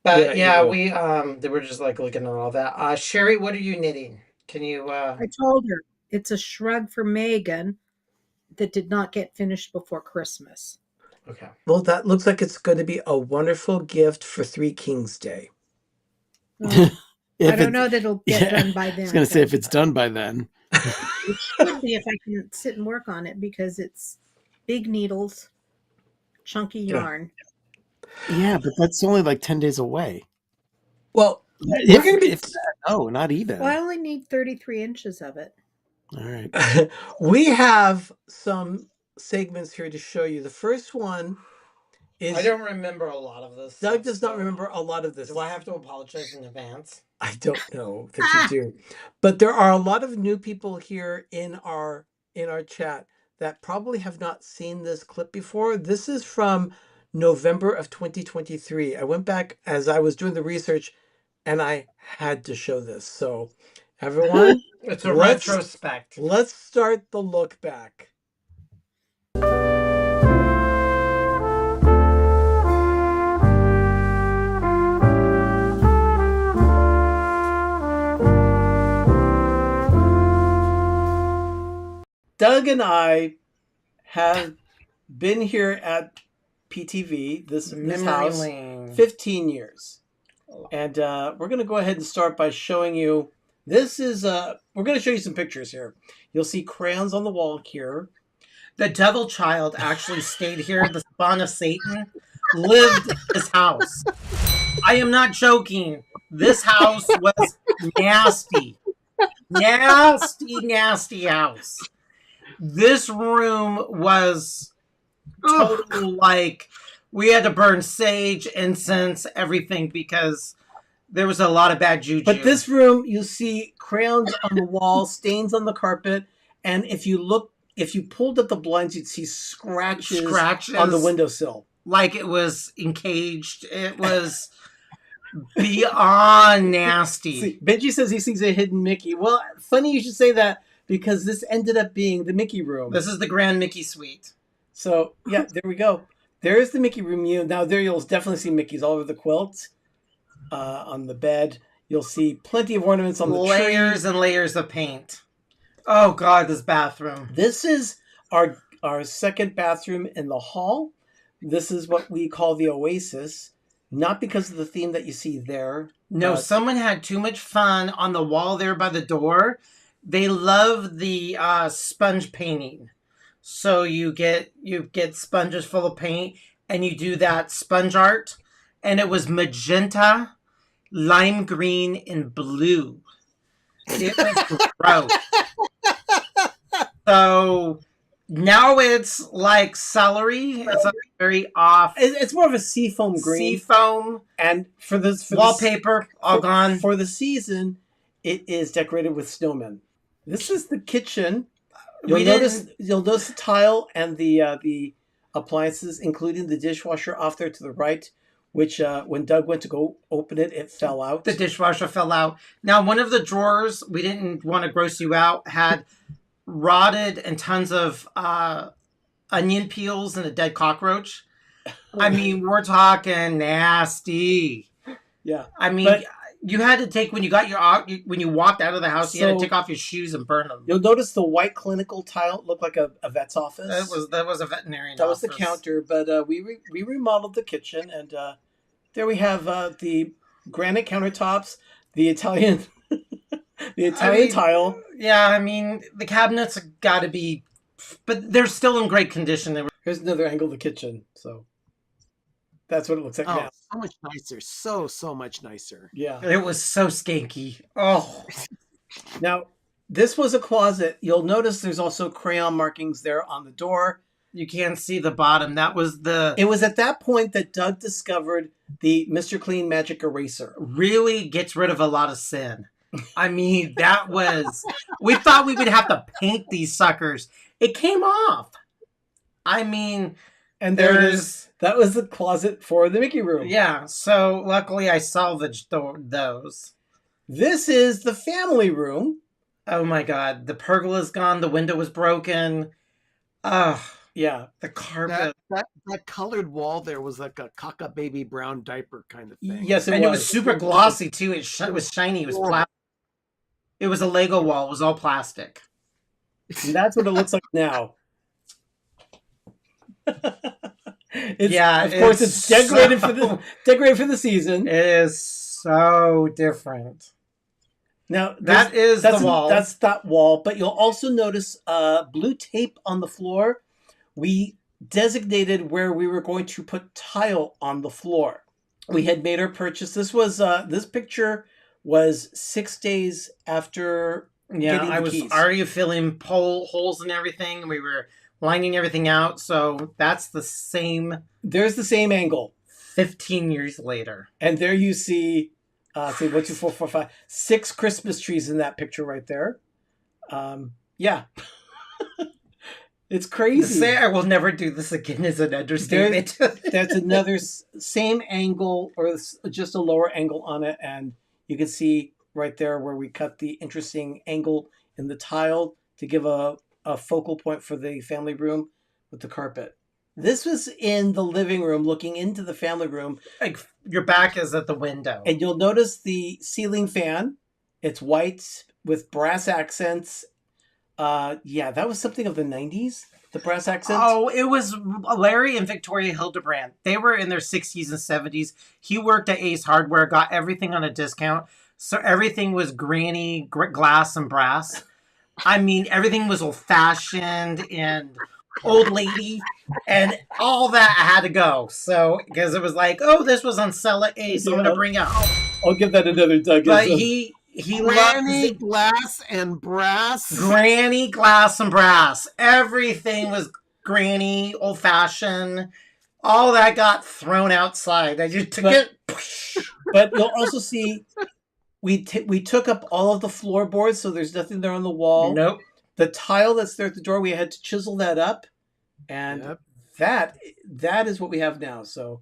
But we they were just like looking at all that. Sherry, what are you knitting? Can you I told her it's a shrug for Megan that did not get finished before Christmas. Okay. Well, that looks like it's going to be a wonderful gift for Three Kings Day. I don't know that it'll get done by then. I was going to say, if it's done by then. It should be if I can sit and work on it because it's big needles. chunky yarn. Yeah, but that's only like 10 days away. Well, we're going to be... No, not even. Well, I only need 33 inches of it. All right. We have some segments here to show you. The first one is... I don't remember a lot of this. Doug does not remember a lot of this. Do I have to apologize in advance? I don't know that you do. But there are a lot of new people here in our chat that probably have not seen this clip before. This is from November of 2023. I went back as I was doing the research and I had to show this. So everyone, it's a retrospect. Let's start the look back. Doug and I have been here at PTV, this house, lane. 15 years. And we're going to go ahead and start by showing you, this is, we're going to show you some pictures here. You'll see crayons on the wall here. The devil child actually stayed here. The spawn of Satan lived in this house. I am not joking. This house was nasty. Nasty house. This room was total, like, we had to burn sage, incense, everything, because there was a lot of bad juju. But this room, you see crayons on the wall, stains on the carpet, and if you pulled up the blinds, you'd see scratches on the windowsill. Like it was encaged. It was beyond nasty. See, Benji says he sees a hidden Mickey. Well, funny you should say that, because this ended up being the Mickey room. This is the Grand Mickey Suite. So, yeah, there we go. There's the Mickey room. Now, there you'll definitely see Mickeys all over the quilt, on the bed. You'll see plenty of ornaments on the tree. Layers and layers of paint. Oh, God, this bathroom. This is our second bathroom in the hall. This is what we call the Oasis. Not because of the theme that you see there. No, someone had too much fun on the wall there by the door. They love the sponge painting. So you get sponges full of paint and you do that sponge art. And it was magenta, lime green, and blue. It was gross. So now it's like celery. It's like very off. It's more of a seafoam green. Seafoam. And for wallpaper, all gone. For the season, it is decorated with snowmen. This is the kitchen. You'll notice the tile and the appliances, including the dishwasher off there to the right, which when Doug went to go open it, it fell out. The dishwasher fell out. Now, one of the drawers, we didn't want to gross you out, had rotted and tons of onion peels and a dead cockroach. I mean, we're talking nasty. Yeah. I mean, you had to take when you walked out of the house, you had to take off your shoes and burn them. You'll notice the white clinical tile looked like a vet's office. That was a veterinarian. That was the counter, but we remodeled the kitchen, and there we have the granite countertops, the Italian tile. Yeah, I mean the cabinets got to be, but they're still in great condition. Here's another angle of the kitchen, so. That's what it looks like now. So much nicer. So much nicer. Yeah. It was so skanky. Oh. Now, this was a closet. You'll notice there's also crayon markings there on the door. You can't see the bottom. It was at that point that Doug discovered the Mr. Clean Magic Eraser. Really gets rid of a lot of sin. I mean, we thought we would have to paint these suckers. It came off. I mean, and there it is. That was the closet for the Mickey room. Yeah, so luckily I salvaged those. This is the family room. Oh my God, the pergola's gone, the window was broken. Yeah, the carpet. That colored wall there was like a caca baby brown diaper kind of thing. Yes, it was super glossy too. It was shiny, it was plastic. It was a Lego wall, it was all plastic. And that's what it looks like now. Of course, it's decorated for the season. It is so different. Now that is the wall. That's that wall. But you'll also notice blue tape on the floor. We designated where we were going to put tile on the floor. We had made our purchase. This picture was 6 days after getting the keys. already filling holes and everything, and we were lining everything out. So that's the same. There's the same angle. 15 years later. And there you see, 1, 2, 3, 4, 5, 6 Christmas trees in that picture right there. Yeah. It's crazy. To say I will never do this again is an understatement. That's another same angle, or just a lower angle on it. And you can see right there where we cut the interesting angle in the tile to give a focal point for the family room with the carpet. This was in the living room looking into the family room. Like your back is at the window. And you'll notice the ceiling fan. It's white with brass accents. Yeah, that was something of the 90s, the brass accents. Oh, it was Larry and Victoria Hildebrand. They were in their 60s and 70s. He worked at Ace Hardware, got everything on a discount. So everything was granny glass and brass. I mean, everything was old-fashioned and old lady, and all that had to go. So, because it was like, oh, this was on sale at Ace, so I'm going to bring it home. I'll give that another Doug. But he Granny loves glass and brass. Granny glass and brass. Everything was granny, old fashioned. All that got thrown outside. I just took it. But you'll also see we took up all of the floorboards, so there's nothing there on the wall. Nope. The tile that's there at the door, we had to chisel that up, and that is what we have now. So,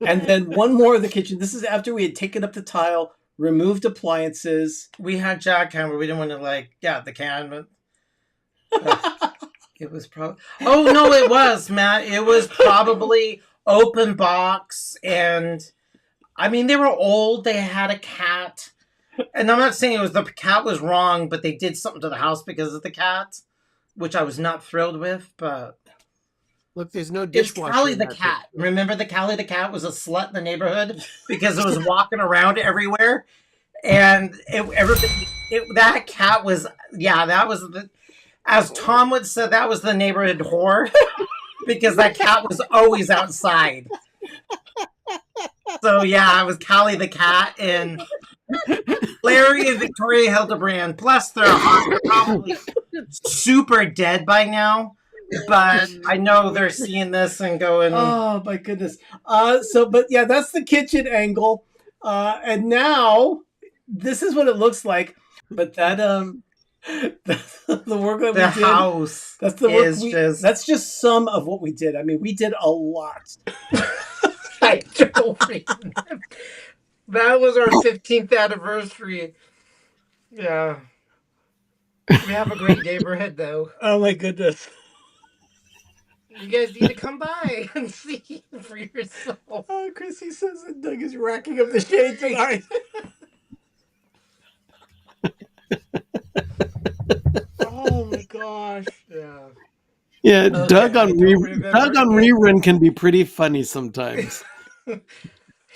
and then one more of the kitchen. This is after we had taken up the tile, removed appliances. We had jackhammer. We didn't want to the can, but it was probably. Oh no, it was Matt. It was probably open box, and I mean they were old. They had a cat, and I'm not saying the cat was wrong, but they did something to the house because of the cat, which I was not thrilled with. But look, there's no dishwasher. It's Callie the cat. Remember the Callie the cat was a slut in the neighborhood because it was walking around everywhere, and that cat was that was as Tom would say, that was the neighborhood whore because that cat was always outside. So it was Callie the cat and Larry and Victoria Hildebrand. Plus they're probably super dead by now. But I know they're seeing this and going, oh my goodness. That's the kitchen angle. And now this is what it looks like. But that that's the work that we did. The house. That's the work that's just some of what we did. I mean, we did a lot. I don't remember. That was our 15th anniversary. Yeah. We have a great neighborhood though. Oh my goodness. You guys need to come by and see for yourself. Oh, Chrissy says that Doug is racking up the shade tonight. Oh my gosh. Yeah. Yeah, okay, Doug on rerun can be pretty funny sometimes.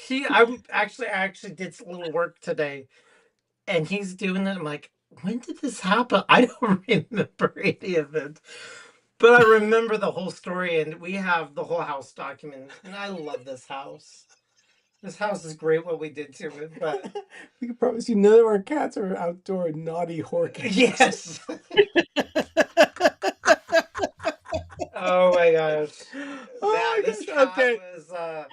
I actually did a little work today, and he's doing it. I'm like, when did this happen? I don't remember any of it. But I remember the whole story, and we have the whole house documented. And I love this house. This house is great what we did to it, but we can promise you none of our cats are outdoor naughty whore cats. Yes. Oh my gosh. This cat was,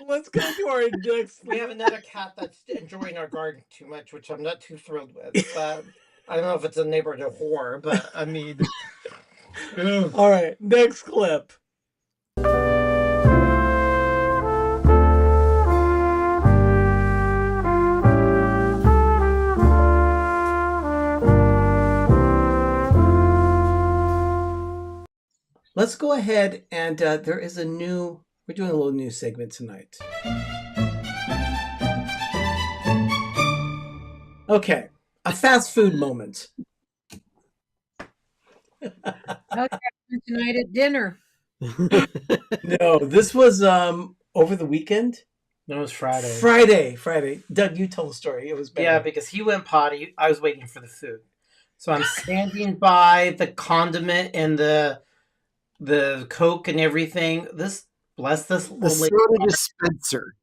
let's go to our next. We have another cat that's enjoying our garden too much, which I'm not too thrilled with. But I don't know if it's a neighborhood whore, but I mean. All right, next clip. Let's go ahead and we're doing a little new segment tonight. Okay, a fast food moment. Okay, tonight at dinner. No, this was over the weekend. No, it was Friday. Friday. Doug, you tell the story. It was better. Yeah, because he went potty. I was waiting for the food. So I'm standing by the condiment and the the Coke and everything. Bless this The old lady. soda dispenser.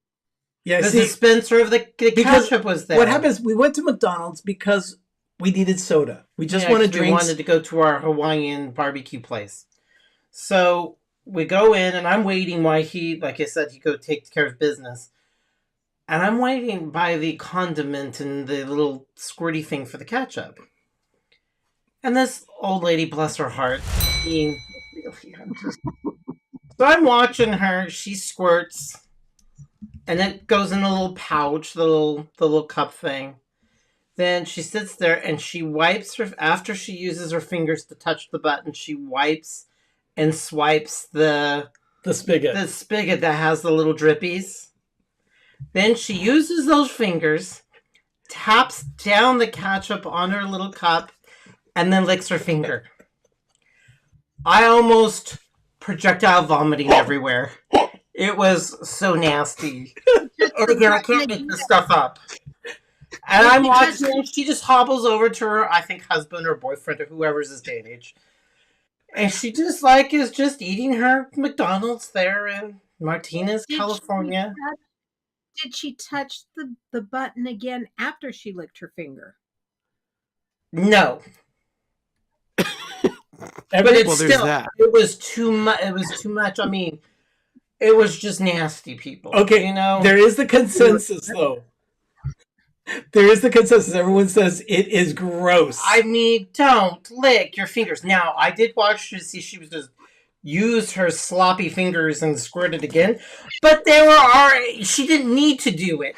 Yeah, The see, dispenser of the because ketchup was there. what happens? We went to McDonald's because we needed soda. We just Yeah, wanted 'cause we drinks. wanted to go to our Hawaiian barbecue place. So we go in, and I'm waiting while he, like I said, he go take care of business. And I'm waiting by the condiment and the little squirty thing for the ketchup. And this old lady, bless her heart, being really, so I'm watching her. She squirts, and it goes in a little pouch, the little cup thing. Then she sits there and she wipes her, after she uses her fingers to touch the button, she wipes and swipes the spigot. The spigot that has the little drippies. Then she uses those fingers, taps down the ketchup on her little cup, and then licks her finger. I almost projectile vomiting everywhere. It was so nasty. Again, I can't make this stuff up. And I'm watching, she just hobbles over to her, I think, husband or boyfriend or whoever's his day and age. And she just is just eating her McDonald's there in Martinez, California. Did she touch the button again after she licked her finger? No. But it's still, that. it was too much. It was too much. I mean, it was just nasty, people. Okay, you know, there is the consensus, though. There is the consensus. Everyone says it is gross. I mean, don't lick your fingers. Now, I did watch to see she was just use her sloppy fingers and squirt it again, but she didn't need to do it.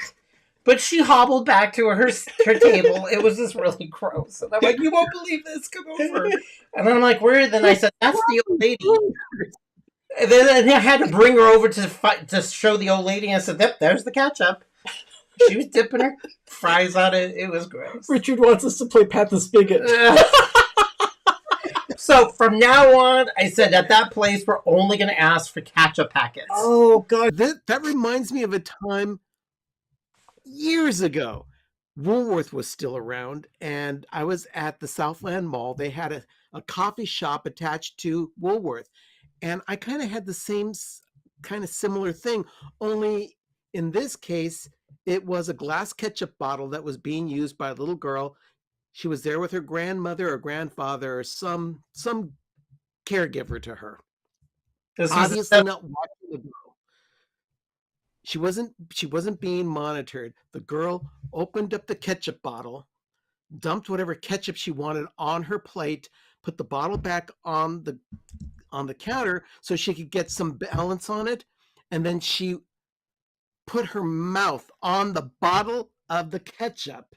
But she hobbled back to her table. It was just really gross. And I'm like, you won't believe this. Come over. And then I'm like, where? Then I said, that's the old lady. And then I had to bring her over to show the old lady. And I said, yep, there's the ketchup. She was dipping her fries on it. It was gross. Richard wants us to play Pat the Spigot. So from now on, I said at that place, we're only going to ask for ketchup packets. Oh, God. That reminds me of a time years ago. Woolworth was still around, and I was at the Southland Mall. They had a coffee shop attached to Woolworth, and I kind of had the same kind of similar thing, only in this case, it was a glass ketchup bottle that was being used by a little girl. She was there with her grandmother or grandfather or some caregiver to her. Obviously not watching the girl. She wasn't being monitored. The girl opened up the ketchup bottle, dumped whatever ketchup she wanted on her plate, put the bottle back on the counter so she could get some balance on it, and then she put her mouth on the bottle of the ketchup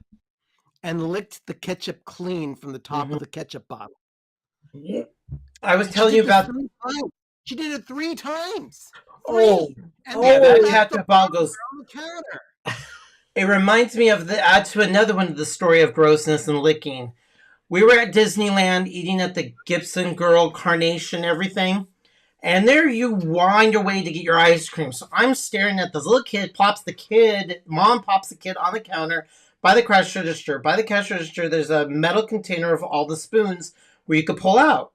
and licked the ketchup clean from the top of the ketchup bottle. I was telling you about... She did it 3 times. That ketchup bottle goes... It reminds me of add to another one of the story of grossness and licking. We were at Disneyland eating at the Gibson Girl, Carnation, everything. And there you wind your way to get your ice cream. So I'm staring at this little kid, mom pops the kid on the counter by the cash register. By the cash register, there's a metal container of all the spoons where you could pull out.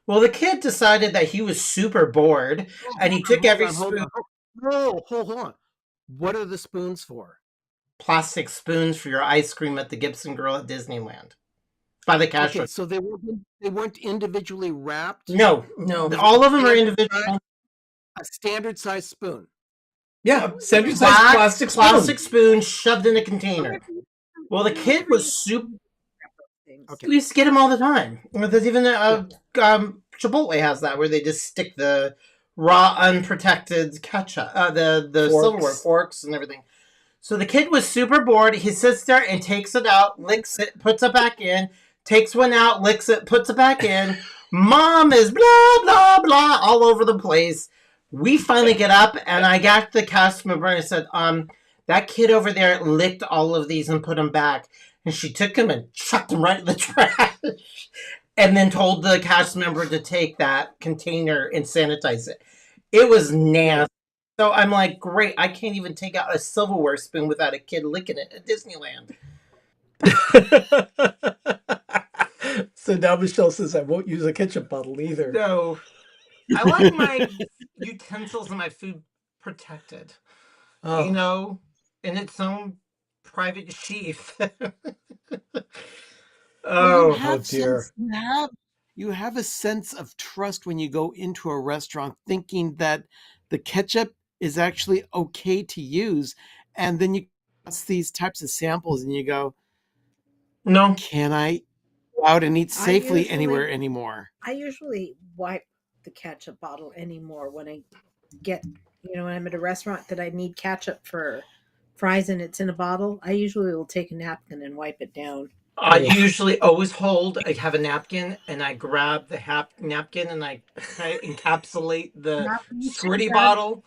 Well, the kid decided that he was super bored, and he took every spoon. No, hold on. What are the spoons for? Plastic spoons for your ice cream at the Gibson Girl at Disneyland. By the cash register. So they weren't individually wrapped? No. All of them are individual. A standard size spoon. Yeah, standard size plastic spoon shoved in a container. Well, the kid was super... We used to get them all the time. There's even Chipotle has that, where they just stick the raw, unprotected ketchup, the silverware, forks and everything. So the kid was super bored. He sits there and takes it out, licks it, puts it back in, takes one out, licks it, puts it back in. Mom is blah, blah, blah all over the place. We finally get up, and I got the cast member and I said, that kid over there licked all of these and put them back. And she took them and chucked them right in the trash. And then told the cast member to take that container and sanitize it. It was nasty. So I'm like, great, I can't even take out a silverware spoon without a kid licking it at Disneyland. So now Michelle says I won't use a ketchup bottle either. No. I like my utensils and my food protected. Oh. You know, in its own private sheath. Well, Oh dear. You have a sense of trust when you go into a restaurant thinking that the ketchup is actually okay to use. And then you see these types of samples and you go, no, can I go out and eat safely usually- anywhere anymore? I usually wipe the ketchup bottle anymore when I get, when I'm at a restaurant that I need ketchup for fries and it's in a bottle. I usually will take a napkin and wipe it down. I usually always I have a napkin and I grab the napkin and I encapsulate the squirty bottle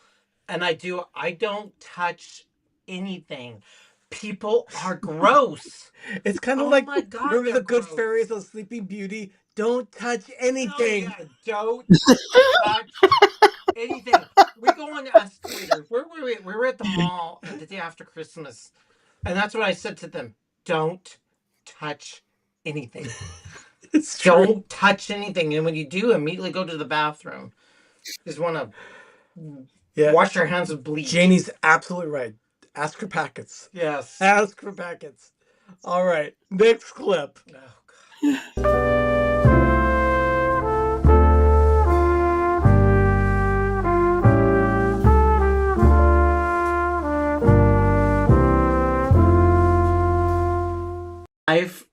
and I don't touch anything. People are gross. It's kind of like, remember the good fairies of Sleeping Beauty? Don't touch anything. Oh, yeah, don't touch anything. We go on the escalator. Where were we? We were at the mall the day after Christmas. And that's what I said to them. Don't touch anything. Don't touch anything. And when you do, immediately go to the bathroom. Just want to wash your hands with bleach. Janie's absolutely right. Ask for packets. Yes. Ask for packets. All right. Next clip. Oh, God.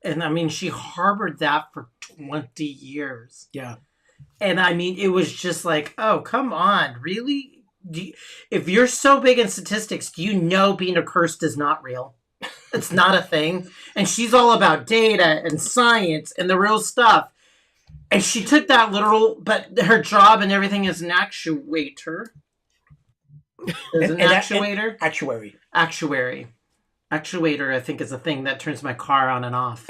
And I mean, she harbored that for 20 years. Yeah. And I mean, it was just like, oh, come on. Really? If you're so big in statistics, do you know being accursed is not real? It's not a thing. And she's all about data and science and the real stuff. And she took that literal, but her job and everything is an actuator. Is an actuator? Actuator, I think, is a thing that turns my car on and off.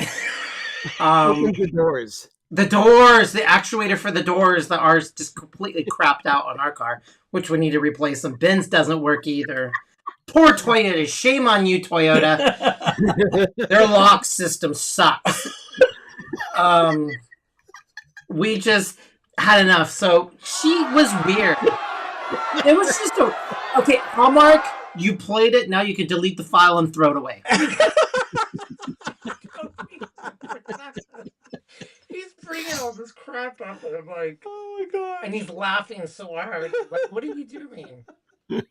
Open the doors. The doors, the actuator for the doors, the ours just completely crapped out on our car, which we need to replace them. Ben's doesn't work either. Poor Toyota. Shame on you, Toyota. Their lock system sucks. We just had enough. So she was weird. It was just okay, Hallmark, you played it, now you can delete the file and throw it away. He's bringing all this crap up, and I'm like, oh my God. And he's laughing so hard. Like, what are you doing? I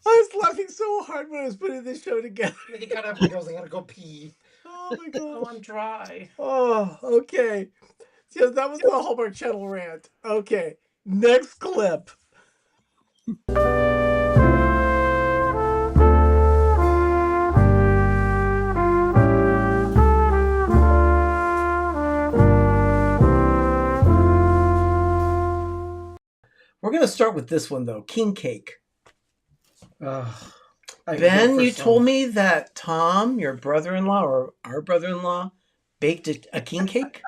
was laughing so hard when I was putting this show together. And he got up and goes, I gotta go pee. Oh my God. Oh, I'm dry. Oh, okay. So that was the Hallmark Channel rant. Okay. Next clip. We're going to start with this one, though. King cake. Ben, you told me that Tom, your brother-in-law, or our brother-in-law, baked a king cake?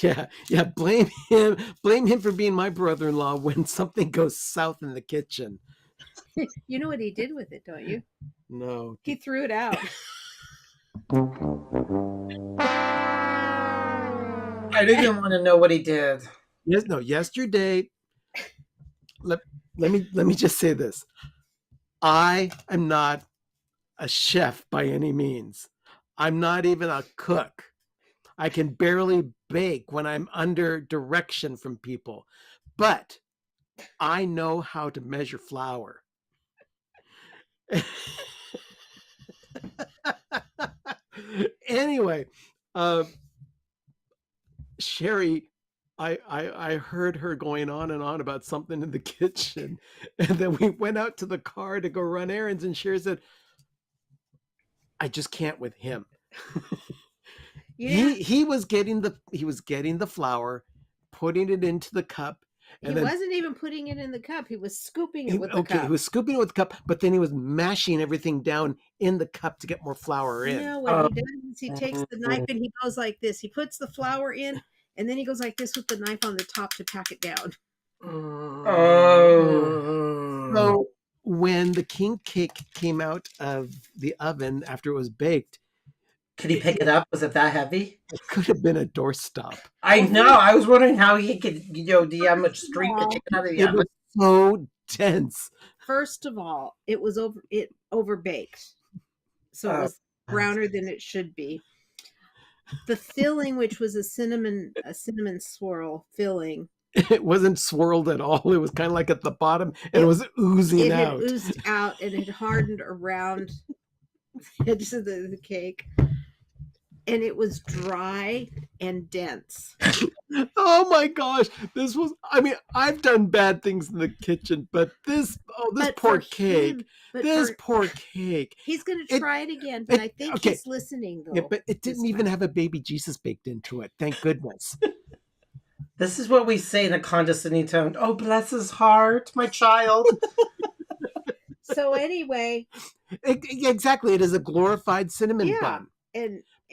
Yeah. Blame him for being my brother-in-law when something goes south in the kitchen. You know what he did with it, don't you? No. He threw it out. I didn't want to know what he did. Yes, no. Yesterday, let me just say this. I am not a chef by any means. I'm not even a cook. I can barely bake when I'm under direction from people. But I know how to measure flour. Anyway, Sherry, I heard her going on and on about something in the kitchen, and then we went out to the car to go run errands, and Sherry said, I just can't with him. Yeah. He was getting the flour, putting it into the cup. And he wasn't even putting it in the cup. He was scooping it with the Okay, cup. he was scooping it with the cup, but then he was mashing everything down in the cup to get more flour in. No, what he does is he takes the knife and he goes like this. He puts the flour in, and then he goes like this with the knife on the top to pack it down. Oh. So when the king cake came out of the oven after it was baked, Could he pick it up? Was it that heavy? It could have been a doorstop. I know. I was wondering how he could, do you have much strength to take it out of the It oven? was so dense. First of all, it was overbaked, so it was browner than it should be. The filling, which was a cinnamon swirl filling, It wasn't swirled at all. It was kind of like at the bottom, and it was oozing out. It had oozed out, and it hardened around the edges of the cake, and it was dry and dense. Oh my gosh, this was. I mean, I've done bad things in the kitchen, but this poor cake. Poor cake. He's going to try it again, but I think he's listening though. Yeah, but it didn't even have a baby Jesus baked into it. Thank goodness. This is what we say in a condescending tone. Oh, bless his heart, my child. So anyway, Exactly, it is a glorified cinnamon bun.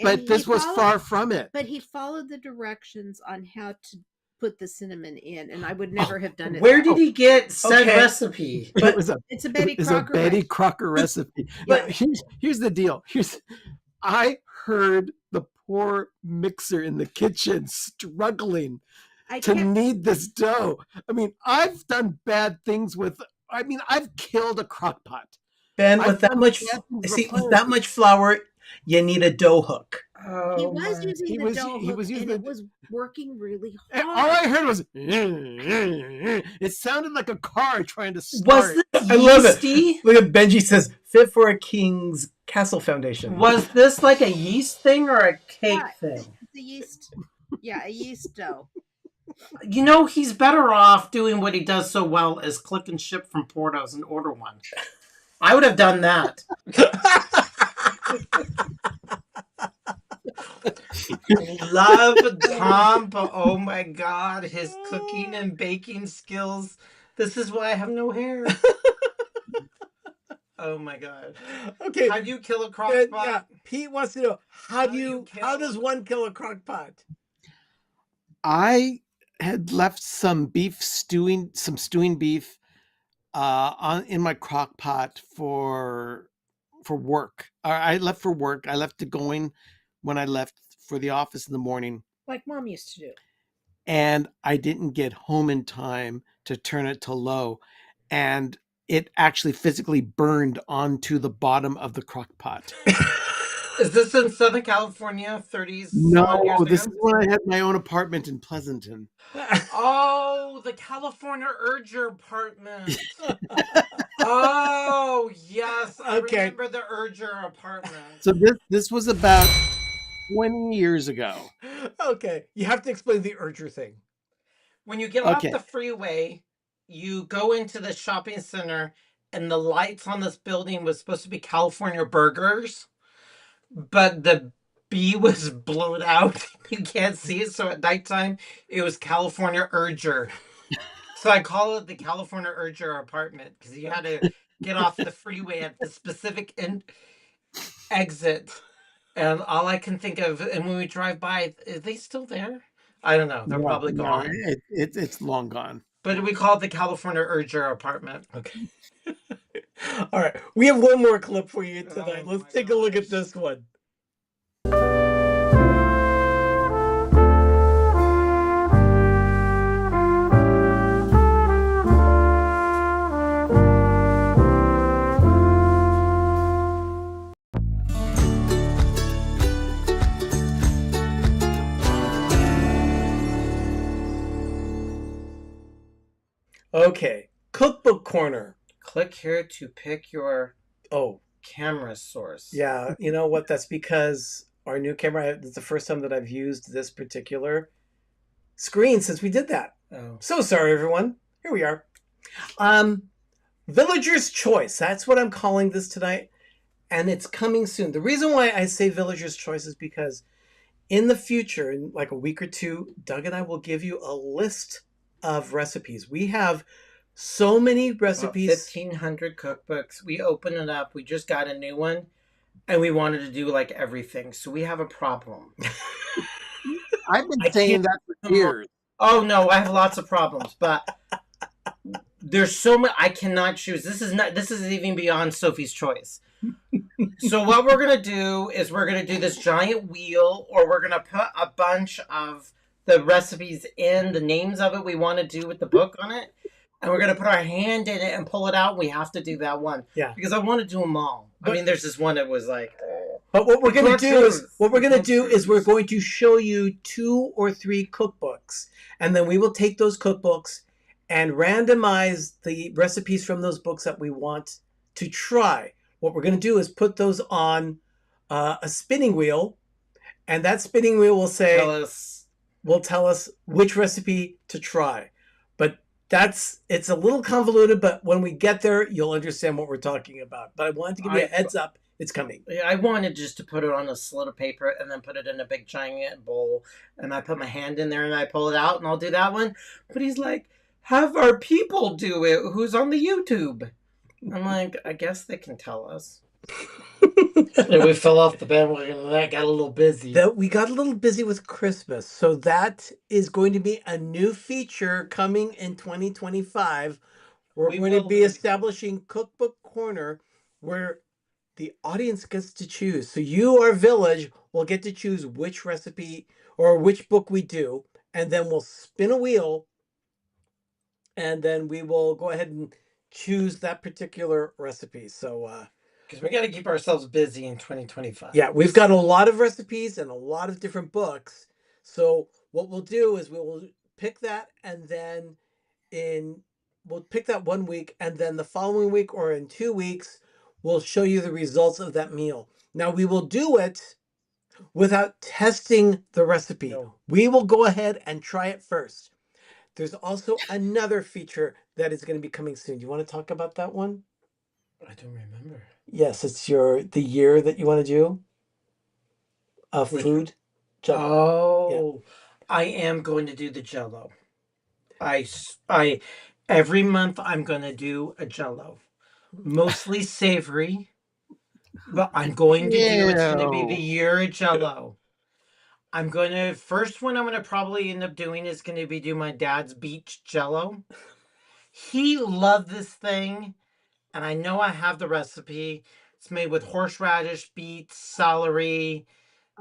But this was far from it. But he followed the directions on how to put the cinnamon in, and I would never have done it. Where did he get said recipe? But it's a Betty Crocker. Crocker. Crocker recipe. But here's the deal. I heard the poor mixer in the kitchen struggling to knead this dough. I mean, I've done bad things with. I mean, I've killed a crock pot. Ben, with that much flour, you need a dough hook. He was using the dough hook, and it was working really hard. All I heard was, it sounded like a car trying to start. Was this I love it. yeasty? Look at Benji says, fit for a king's castle foundation. Was this like a yeast thing or a cake thing? The yeast. Yeah, a yeast dough. You know, he's better off doing what he does so well as click and ship from Porto's and order one. I would have done that. Love Tom, but oh my God, his cooking and baking skills. This is why I have no hair. Oh my God. Okay. How do you kill a crock pot? Yeah. Pete wants to know how does one kill a crock pot? I had left some stewing beef in my crock pot for work. I left for work. I left it going when I left for the office in the morning. Like Mom used to do. And I didn't get home in time to turn it to low. And it actually physically burned onto the bottom of the crock pot. Is this in Southern California, 30s? No, this is when I had my own apartment in Pleasanton. Oh, the California Urger apartment. Oh, yes. I remember the Urger apartment. So this was about 20 years ago. Okay. You have to explain the Urger thing. When you get off the freeway, you go into the shopping center, and the lights on this building was supposed to be California Burgers, but the B was blown out. You can't see it, so at nighttime, it was California Urger. So I call it the California Urger apartment, because you had to get off the freeway at the specific exit. And all I can think of, and when we drive by, are they still there? I don't know. They're probably gone. No, it's long gone. But we call it the California Urger apartment. Okay. All right. We have one more clip for you tonight. Let's take a look at this one. Okay, cookbook corner. Click here to pick your camera source. Yeah, you know what? That's because our new camera, it's the first time that I've used this particular screen since we did that. Oh. So sorry, everyone. Here we are. Villager's Choice. That's what I'm calling this tonight. And it's coming soon. The reason why I say Villager's Choice is because in the future, in like a week or two, Doug and I will give you a list of recipes. We have so many recipes. 1,500 cookbooks. We opened it up. We just got a new one. And we wanted to do like everything. So we have a problem. I've been saying that for years. Oh, no. I have lots of problems. But there's so much. I cannot choose. This is even beyond Sophie's choice. So what we're gonna do is we're gonna do this giant wheel, or we're gonna put a bunch of the recipes in the names of it we want to do with the book on it, and we're gonna put our hand in it and pull it out. We have to do that one, Yeah. because I want to do them all. I mean, there's this one that was like. But what we're going to do is we're choose. going to show you 2 or 3 cookbooks, and then we will take those cookbooks and randomize the recipes from those books that we want to try. What we're going to do is put those on a spinning wheel, and that spinning wheel will tell us which recipe to try. But it's a little convoluted, but when we get there, you'll understand what we're talking about. But I wanted to give you a heads up. It's coming. I wanted just to put it on a slit of paper and then put it in a big giant bowl. And I put my hand in there and I pull it out and I'll do that one. But he's like, have our people do it who's on the YouTube. I'm like, I guess they can tell us. And we fell off the bandwagon and that got a little busy. We got a little busy with Christmas. So that is going to be a new feature coming in 2025. We're going to be establishing Cookbook Corner, where the audience gets to choose. So you, our village, will get to choose which recipe or which book we do. And then we'll spin a wheel. And then we will go ahead and choose that particular recipe. So, because we got to keep ourselves busy in 2025. Yeah, we've got a lot of recipes and a lot of different books. So what we'll do is we will pick that, and then we'll pick that 1 week, and then the following week or in 2 weeks, we'll show you the results of that meal. Now, we will do it without testing the recipe. No. We will go ahead and try it first. There's also another feature that is going to be coming soon. Do you want to talk about that one? I don't remember. Yes, it's the year that you want to do food. Oh, yeah. I am going to do the Jell-O. Every month I'm going to do a Jell-O. Mostly savory, but I'm going to do, it's going to be the year of Jell-O. First one I'm going to probably end up doing is going to be do my dad's beach Jell-O. He loved this thing, and I know I have the recipe. It's made with horseradish, beets, celery,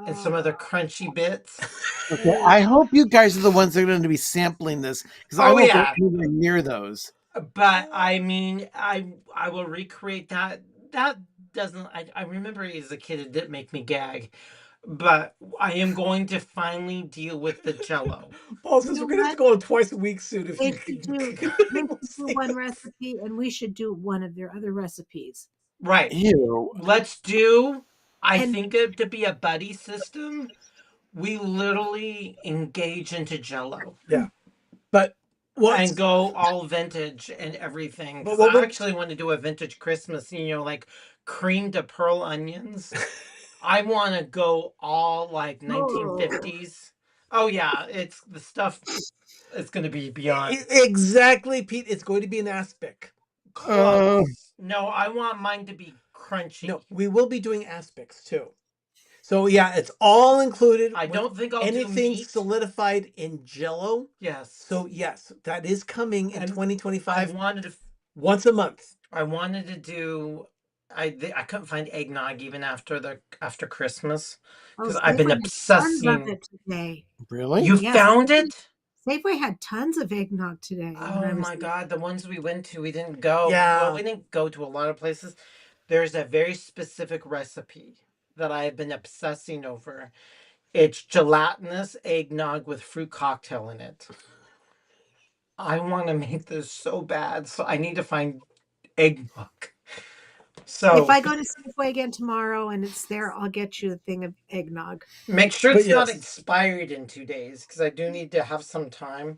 and some other crunchy bits. Okay, I hope you guys are the ones that are going to be sampling this, because I won't go anywhere near those. But I mean, I will recreate that. That doesn't. I remember as a kid, it did make me gag. But I am going to finally deal with the Jell-O. Paul says we're going to have to go on twice a week soon. If they should do one recipe, and we should do one of their other recipes. Right. Ew. Let's do. I think it to be a buddy system. We literally engage into Jell-O. Yeah. But and go all vintage and everything. But I actually want to do a vintage Christmas, like cream to pearl onions. I want to go all like 1950s. Oh yeah, it's the stuff. It's going to be beyond. Exactly, Pete. It's going to be an aspic. No, I want mine to be crunchy. No, we will be doing aspics too. So yeah, it's all included. I don't think I'll anything do meat. Solidified in Jell-O. Yes. So yes, that is coming in 2025. I wanted to once a month. I wanted to do. I couldn't find eggnog even after Christmas, because I've been obsessing. It today. Really? You found it? Safeway had tons of eggnog today. Oh my God! The ones we went to, we didn't go. Yeah, well, we didn't go to a lot of places. There's a very specific recipe that I have been obsessing over. It's gelatinous eggnog with fruit cocktail in it. I want to make this so bad, so I need to find eggnog. So if I go to Safeway again tomorrow and it's there, I'll get you a thing of eggnog. Make sure it's not expired in 2 days, because I do need to have some time.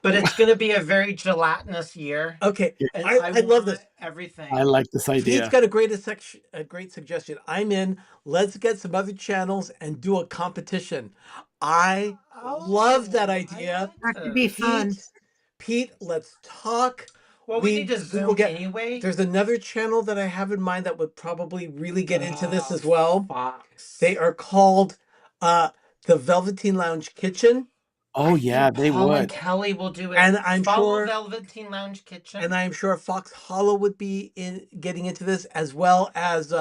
But it's going to be a very gelatinous year. Okay, I love this. Everything. I like this idea. He's got a great suggestion. I'm in. Let's get some other channels and do a competition. I love that idea. That could be fun. Pete, let's talk. Well, we need to Zoom anyway. There's another channel that I have in mind that would probably really get into this as well. Fox. They are called the Velveteen Lounge Kitchen. Oh yeah, they Paul would. And Kelly will do it. And I'm sure Velveteen Lounge Kitchen. And I'm sure Fox Hollow would be getting into this, as well as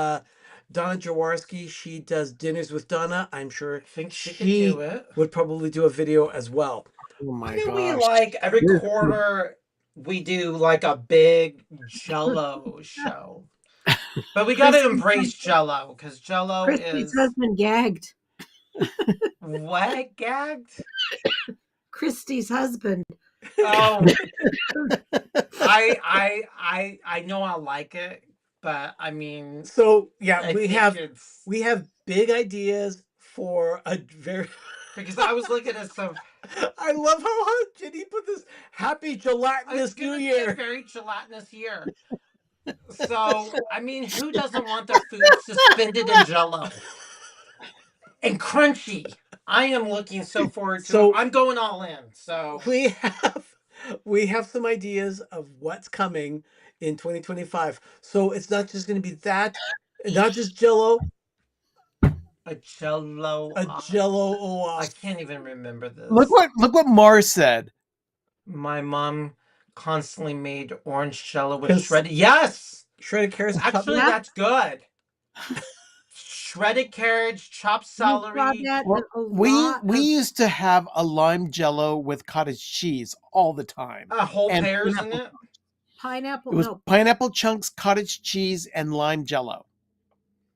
Donna Jaworski, she does Dinners with Donna. I'm sure I think she could she do it. would probably do a video as well. Oh my Why don't we gosh. like every This- quarter we do like a big Jello show? But we got to embrace Jello because Jello Christy's is husband gagged. what gagged. Christy's husband. Oh, I know I like it, but I mean, So yeah, I we think have it's big ideas for a very. because I was looking at some. I love how Jenny put this happy gelatinous New A Year. very gelatinous year. So I mean, who doesn't want their food suspended in Jello and crunchy? I am looking so forward to it. I'm going all in. So we have some ideas of what's coming in 2025. So it's not just going to be that, not just Jello. A Jello. I can't even remember this. Look what Mars said. My mom constantly made orange Jello with shredded. Yes, shredded carrots. Actually, that's good. Shredded carrots, chopped celery. We used to have a lime Jello with cottage cheese all the time. Whole And pears in it. Pineapple. It was No, pineapple chunks, cottage cheese, and lime Jello.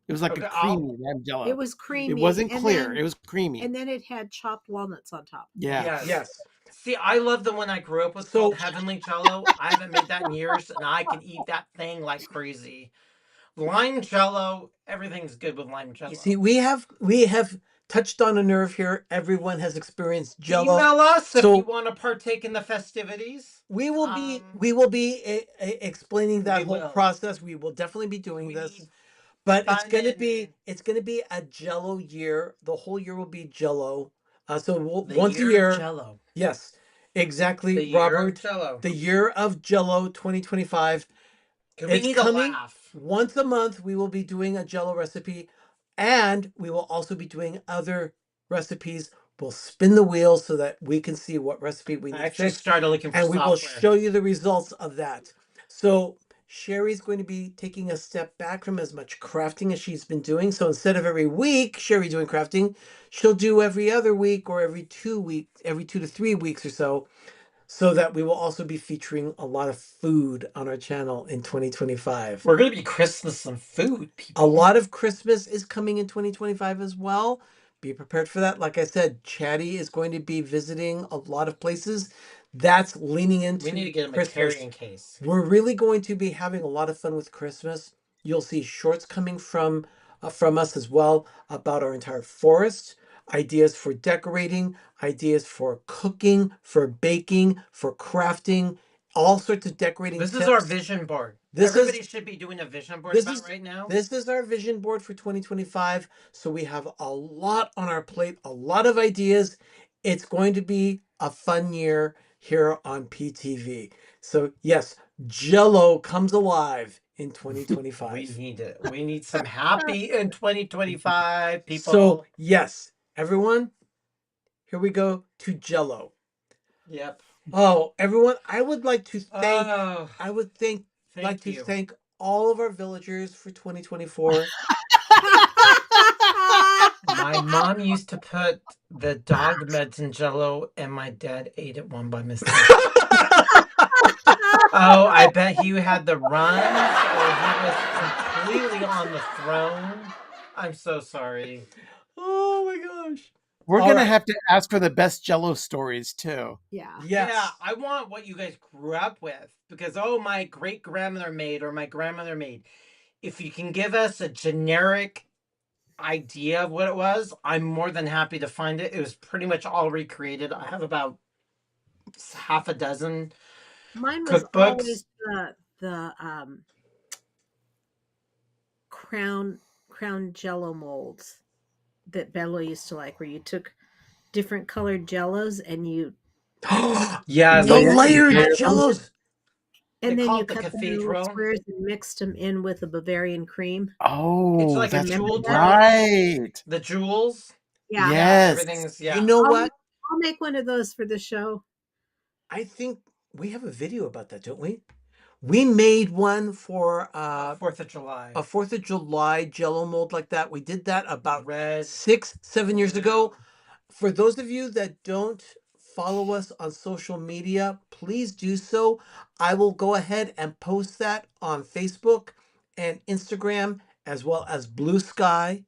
It was like Okay, a creamy lime Jello. it was creamy. It wasn't and clear. then- It was creamy. And then it had chopped walnuts on top. Yeah. Yes. See, I love the one I grew up with called Heavenly Jello. I haven't made that in years, and I can eat that thing like crazy. Lime Jello, everything's good with lime Jello. You see, we have touched on a nerve here. Everyone has experienced Jello. Email us if So you want to partake in the festivities. we will be explaining that whole process. We will definitely be doing this. But it's gonna be a Jello year. The whole year will be Jello. So once a year of year. Jell-O. Yes, exactly, The year of Robert. Jell-O. The year of Jello 2025. We need a laugh. Once a month. We will be doing a Jello recipe, and we will also be doing other recipes. We'll spin the wheel so that we can see what recipe we need. I actually started looking for and we will software. show you the results of that. So Sherry's going to be taking a step back from as much crafting as she's been doing. So instead of every week Sherry doing crafting, she'll do every other week or every 2 weeks, every 2 to 3 weeks or so that we will also be featuring a lot of food on our channel in 2025. We're going to be Christmas and food, people. A lot of Christmas is coming in 2025 as well. Be prepared for that. Like I said, Chatty is going to be visiting a lot of places. That's leaning into We need to get him a Christmas. carrying case. We're really going to be having a lot of fun with Christmas. You'll see shorts coming from us as well about our entire forest, ideas for decorating, ideas for cooking, for baking, for crafting, all sorts of decorating This tips. is our vision board. Everybody should be doing a vision board right now. This is our vision board for 2025. So we have a lot on our plate, a lot of ideas. It's going to be a fun year here on PTV. So yes, Jello comes alive in 2025. We need it. We need some happy in 2025, people. So yes, everyone, here we go to Jello. Yep. Oh, everyone, I would like to thank Thank you. thank all of our villagers for 2024. My mom used to put the dog meds in Jello, and my dad ate it one by mistake. Oh, I bet he had the runs, or he was completely on the throne. I'm so sorry. Oh my gosh. We're All gonna right. have to ask for the best Jello stories too. Yeah. Yes. Yeah, I want what you guys grew up with because my great grandmother made or my grandmother made. If you can give us a generic idea of what it was, I'm more than happy to find it. It was pretty much all recreated. I have about half a dozen. Mine was Cookbooks. always the crown Jello molds that Bella used to like, where you took different colored Jellos and you Yeah, The layered Jellos. and They then call you it the cut them in cathedral. little squares and mixed them in with a Bavarian cream. Oh, It's like a that's jewel right. The jewels. Yeah. Yes. Everything's You know what? I'll make one of those for the show. I think we have a video about that, don't we? We made one for 4th of July. a 4th of July Jello mold like that. We did that about Red. 6-7 years ago. For those of you that don't follow us on social media, please do so. I will go ahead and post that on Facebook and Instagram as well as Blue Sky.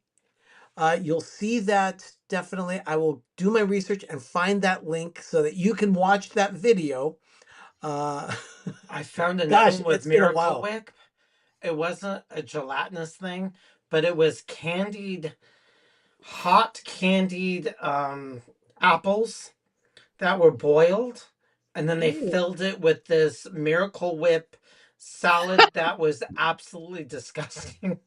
You'll see that definitely. I will do my research and find that link so that you can watch that video. I found another Gosh, one with it's been a Miracle while. Whip. It wasn't a gelatinous thing, but it was hot candied apples that were boiled, and then they filled it with this Miracle Whip salad that was absolutely disgusting.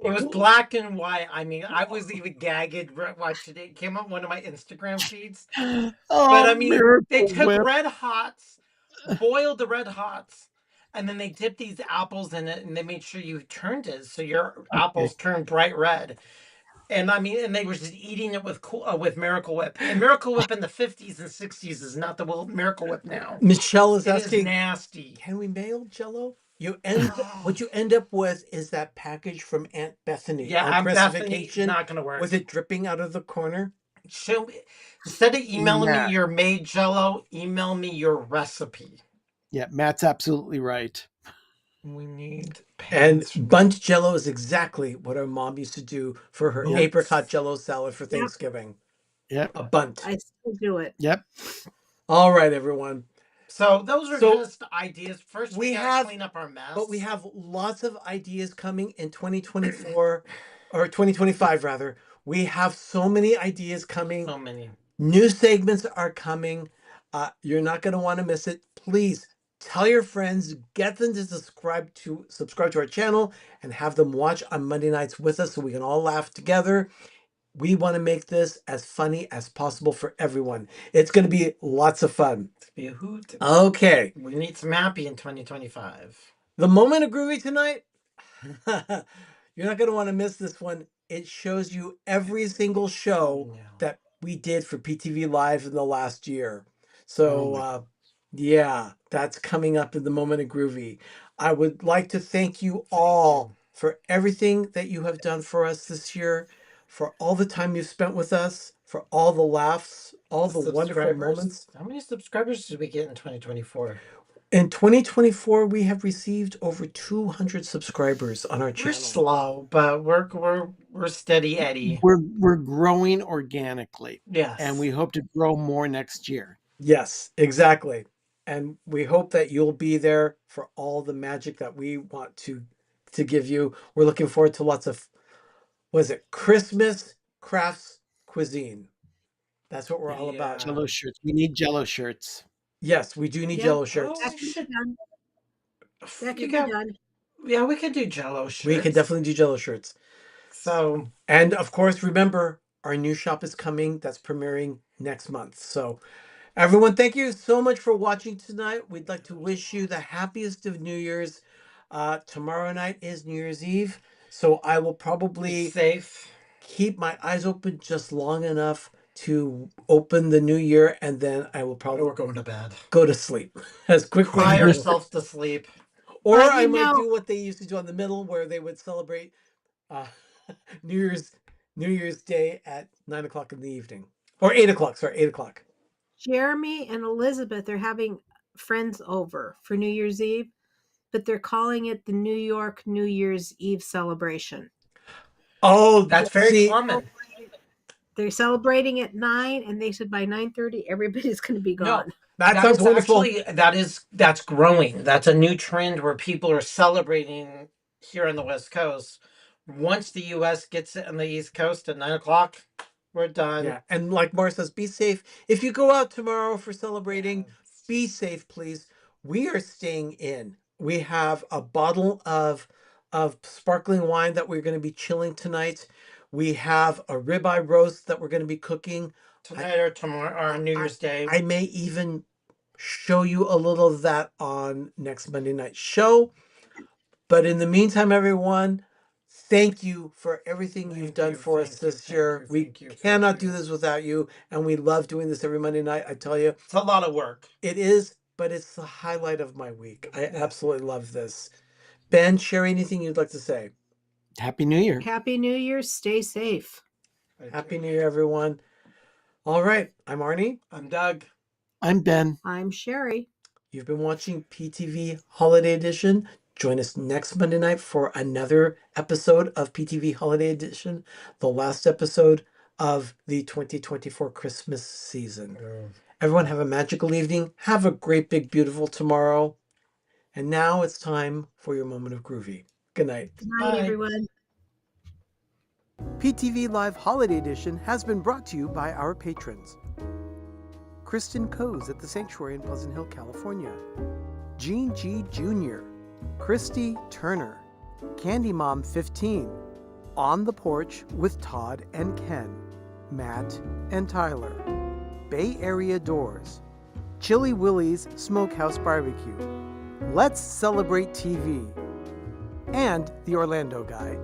It was black and white. I mean, I was even gagged watching it. It came up one of my Instagram feeds. But I mean, they took Red Hots, boiled the Red Hots, and then they dipped these apples in it, and they made sure you turned it so your apples turned bright red. And I mean, and they were just eating it with Miracle Whip. And Miracle Whip in the 50s and 60s is not the Miracle Whip now. Michelle is It asking, is nasty. can we mail Jello? What you end up with is that package from Aunt Bethany. Yeah, on Aunt Bethany, specification, not gonna work. with it dripping out of the corner. Show me, instead of emailing me your made Jello, email me your recipe. Yeah, Matt's absolutely right. We need And bunch Jello is exactly what our mom used to do for her apricot Jello salad for Thanksgiving. Yep. A bunt. I still do it. Yep. All right, everyone. So those are just ideas. First, we gotta have clean up our mess. But we have lots of ideas coming in 2024 or 2025 rather. We have so many ideas coming. So many. New segments are coming. You're not going to want to miss it. Please tell your friends, get them to subscribe to our channel and have them watch on Monday nights with us so we can all laugh together. We want to make this as funny as possible for everyone. It's going to be lots of fun. It's be a hoot. Okay. We need some happy in 2025. The moment of groovy tonight. You're not going to want to miss this one. It shows you every single show that we did for PTV Live in the last year. So, yeah, that's coming up in the moment of groovy. I would like to thank you all for everything that you have done for us this year, for all the time you've spent with us, for all the laughs, all the wonderful moments. How many subscribers did we get in 2024? In 2024, we have received over 200 subscribers on our channel. We're slow, but we're steady Eddie. We're growing organically. Yes. And we hope to grow more next year. Yes, exactly. And we hope that you'll be there for all the magic that we want to give you. We're looking forward to lots of, Christmas crafts cuisine. That's what we're all about. Jello shirts. We need Jello shirts. Yes, we do need Jello shirts. That could be got- done. Yeah, we could do Jello shirts. We can definitely do Jello shirts. So, and of course, remember, our new shop is coming. That's premiering next month. So, everyone, thank you so much for watching tonight. We'd like to wish you the happiest of New Year's. Tomorrow night is New Year's Eve. So, I will probably keep my eyes open just long enough to open the new year, and then I will probably we're going to bed. Go to sleep as quickly Cry as ourselves to sleep. Or I might do what they used to do on the middle, where they would celebrate New Year's Day at 9 o'clock in the evening, or 8 o'clock. Sorry, 8 o'clock. Jeremy and Elizabeth are having friends over for New Year's Eve, but they're calling it the New York New Year's Eve celebration. Oh, that's very common. They're celebrating at 9, and they said by 9:30 everybody's going to be gone. That sounds wonderful. Actually, that's growing. That's a new trend where people are celebrating here on the West Coast. Once the U.S. gets it on the East Coast at 9 o'clock, we're done. Yeah, and like Mara says, be safe. If you go out tomorrow for celebrating, be safe, please. We are staying in. We have a bottle of sparkling wine that we're going to be chilling tonight. We have a ribeye roast that we're going to be cooking tonight or tomorrow or on New Year's Day. I may even show you a little of that on next Monday night show. But in the meantime, everyone, thank you for everything you've done for us this year. We cannot do this without you, and we love doing this every Monday night. I tell you, it's a lot of work. It is, but it's the highlight of my week. I absolutely love this. Ben, Sherry, anything you'd like to say? Happy New Year. Happy New Year. Stay safe. Happy New Year, everyone. All right, I'm Arnie. I'm Doug. I'm Ben. I'm Sherry. You've been watching PTV Holiday Edition. Join us next Monday night for another episode of PTV Holiday Edition, the last episode of the 2024 Christmas season. Everyone have a magical evening. Have a great, big, beautiful tomorrow. And now it's time for your moment of groovy. Good night. Good night, everyone. PTV Live Holiday Edition has been brought to you by our patrons. Kristin Kohs at the Sanctuary in Pleasant Hill, California. Gene G. Jr. Christi Turner. CandyMom 15. On the Porch with Todd and Ken. Matt and Tyler. Bay Area Doors. Chili Willy's Smokehouse Barbecue. Let's Celebrate TV. And the Orlando Guy.